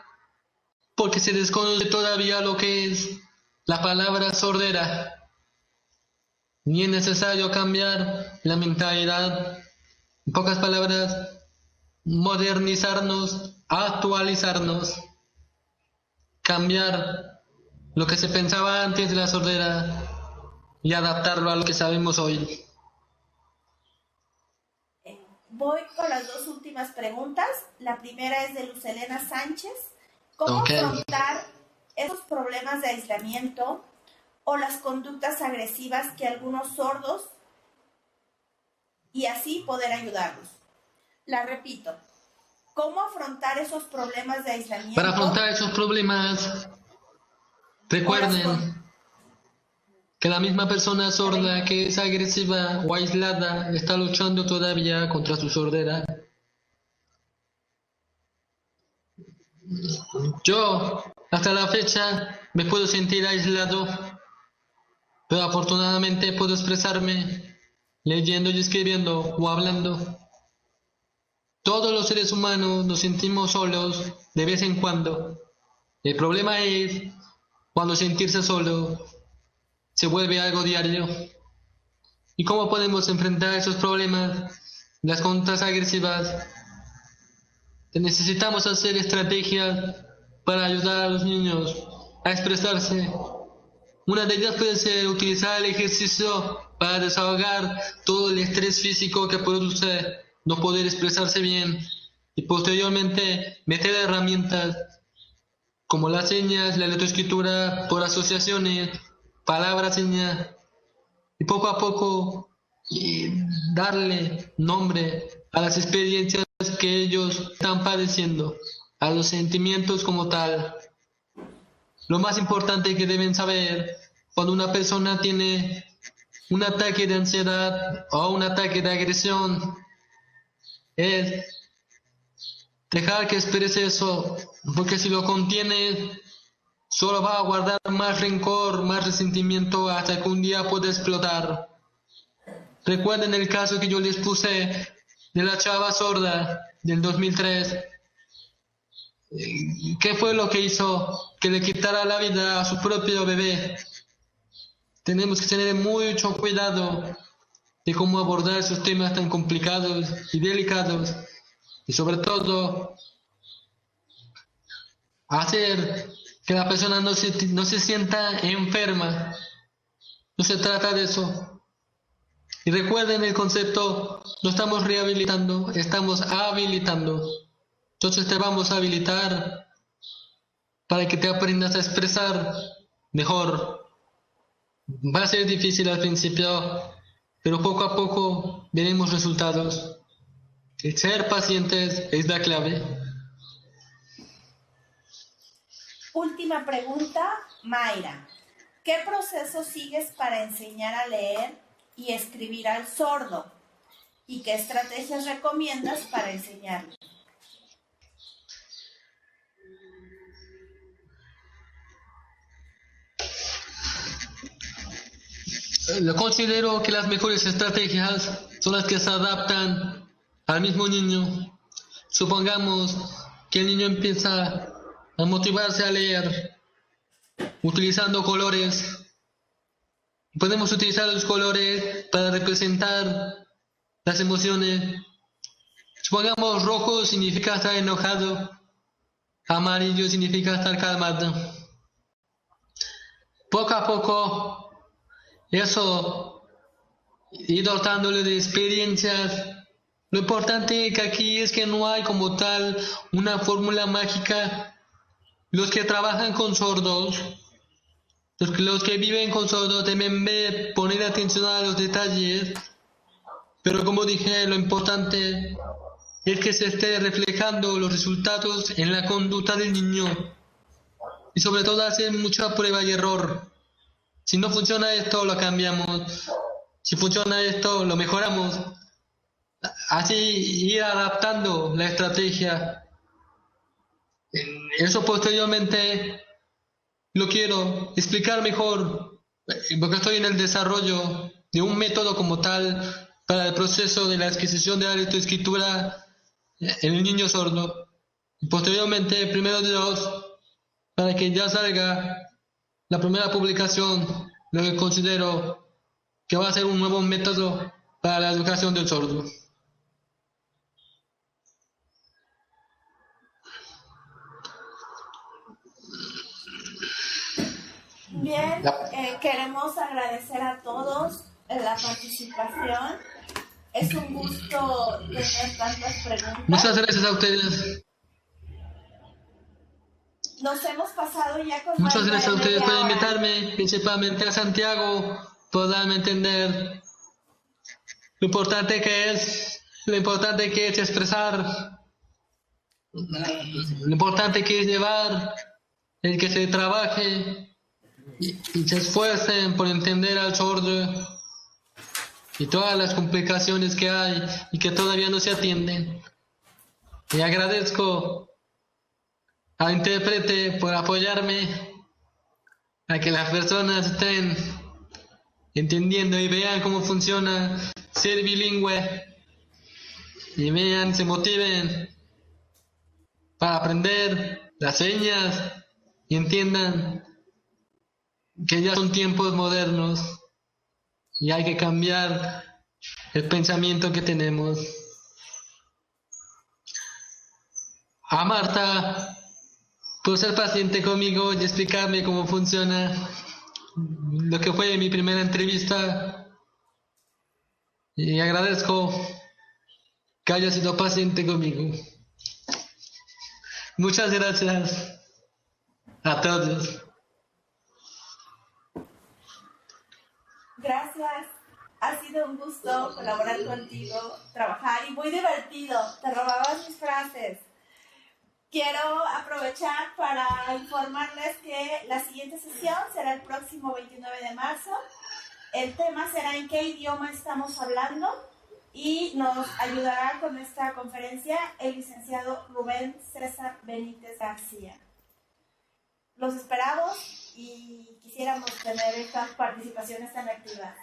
se desconoce todavía lo que es la palabra sordera. Ni es necesario cambiar la mentalidad. En pocas palabras, modernizarnos, actualizarnos, cambiar lo que se pensaba antes de la sordera y adaptarlo a lo que sabemos hoy. Voy con las dos últimas preguntas. La primera es de Luz Elena Sánchez. ¿Cómo afrontar esos problemas de aislamiento o las conductas agresivas que algunos sordos y así poder ayudarlos? La repito. ¿Cómo afrontar esos problemas de aislamiento? Para afrontar esos problemas, recuerden que la misma persona sorda que es agresiva o aislada está luchando todavía contra su sordera. Yo, hasta la fecha, me puedo sentir aislado, pero afortunadamente puedo expresarme leyendo y escribiendo o hablando. Todos los seres humanos nos sentimos solos de vez en cuando. El problema es cuando sentirse solo se vuelve algo diario. ¿Y cómo podemos enfrentar esos problemas? Las conductas agresivas. Necesitamos hacer estrategias para ayudar a los niños a expresarse. Una de ellas puede ser utilizar el ejercicio para desahogar todo el estrés físico que produce no poder expresarse bien y posteriormente meter herramientas como las señas, la lectoescritura por asociaciones, palabras, señas, y poco a poco darle nombre a las experiencias que ellos están padeciendo, a los sentimientos como tal. Lo más importante que deben saber cuando una persona tiene un ataque de ansiedad o un ataque de agresión es dejar que exprese eso, porque si lo contiene solo va a guardar más rencor, más resentimiento hasta que un día puede explotar. Recuerden el caso que yo les puse de la chava sorda del 2003. ¿Qué fue lo que hizo que le quitara la vida a su propio bebé? Tenemos que tener mucho cuidado de cómo abordar esos temas tan complicados y delicados, y sobre todo hacer que la persona no se sienta enferma. No se trata de eso. Y recuerden el concepto, no estamos rehabilitando, estamos habilitando. Entonces te vamos a habilitar para que te aprendas a expresar mejor. Va a ser difícil al principio, pero poco a poco veremos resultados. El ser pacientes es la clave. Última pregunta, Mayra. ¿Qué proceso sigues para enseñar a leer y escribir al sordo? ¿Y qué estrategias recomiendas para enseñarlo? Yo considero que las mejores estrategias son las que se adaptan al mismo niño. Supongamos que el niño empieza a motivarse a leer utilizando colores. Podemos utilizar los colores para representar las emociones. Supongamos rojo significa estar enojado, amarillo significa estar calmado. Poco a poco, eso, ir dotándole de experiencias. Lo importante que aquí es que no hay como tal una fórmula mágica. Los que trabajan con sordos, los que viven con sordos deben poner atención a los detalles, pero como dije, lo importante es que se esté reflejando los resultados en la conducta del niño y sobre todo hacer mucha prueba y error. Si no funciona esto, lo cambiamos. Si funciona esto, lo mejoramos. Así ir adaptando la estrategia. Eso posteriormente lo quiero explicar mejor, porque estoy en el desarrollo de un método como tal para el proceso de la adquisición de la lectoescritura en el niño sordo. Y posteriormente, primero Dios, para que ya salga la primera publicación, lo que considero que va a ser un nuevo método para la educación del sordo. Bien, queremos agradecer a todos la participación. Es un gusto tener tantas preguntas. Muchas gracias a ustedes. Nos hemos pasado ya con Muchas gracias a ustedes por media hora. invitarme, principalmente a Santiago, por darme a entender lo importante que es expresar, lo importante que es llevar, el que se trabaje y se esfuercen por entender al sordo y todas las complicaciones que hay y que todavía no se atienden. Y agradezco al intérprete por apoyarme a que las personas estén entendiendo y vean cómo funciona ser bilingüe y vean, se motiven para aprender las señas y entiendan que ya son tiempos modernos y hay que cambiar el pensamiento que tenemos. A Marta por ser paciente conmigo y explicarme cómo funciona lo que fue mi primera entrevista, y agradezco que haya sido paciente conmigo. Muchas gracias a todos. Gracias Ha sido un gusto colaborar contigo, trabajar y muy divertido. Te robabas mis frases. Quiero aprovechar para informarles que la siguiente sesión será el próximo 29 de marzo. El tema será en qué idioma estamos hablando y nos ayudará con esta conferencia el licenciado Rubén César Benítez García. Los esperamos y quisiéramos tener estas participaciones tan activas.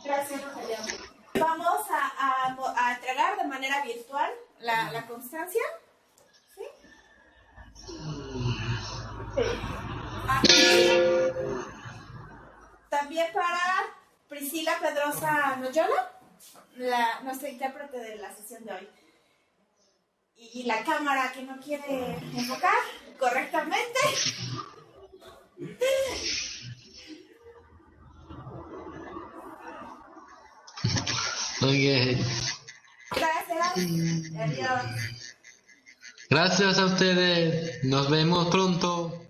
Gracias, Rogelio. Vamos a entregar de manera virtual la constancia. ¿Sí? Sí. También para Priscila Pedrosa Noyola, nuestra intérprete de la sesión de hoy. Y la cámara que no quiere enfocar correctamente. Okay. Gracias. Adiós. Gracias a ustedes. Nos vemos pronto.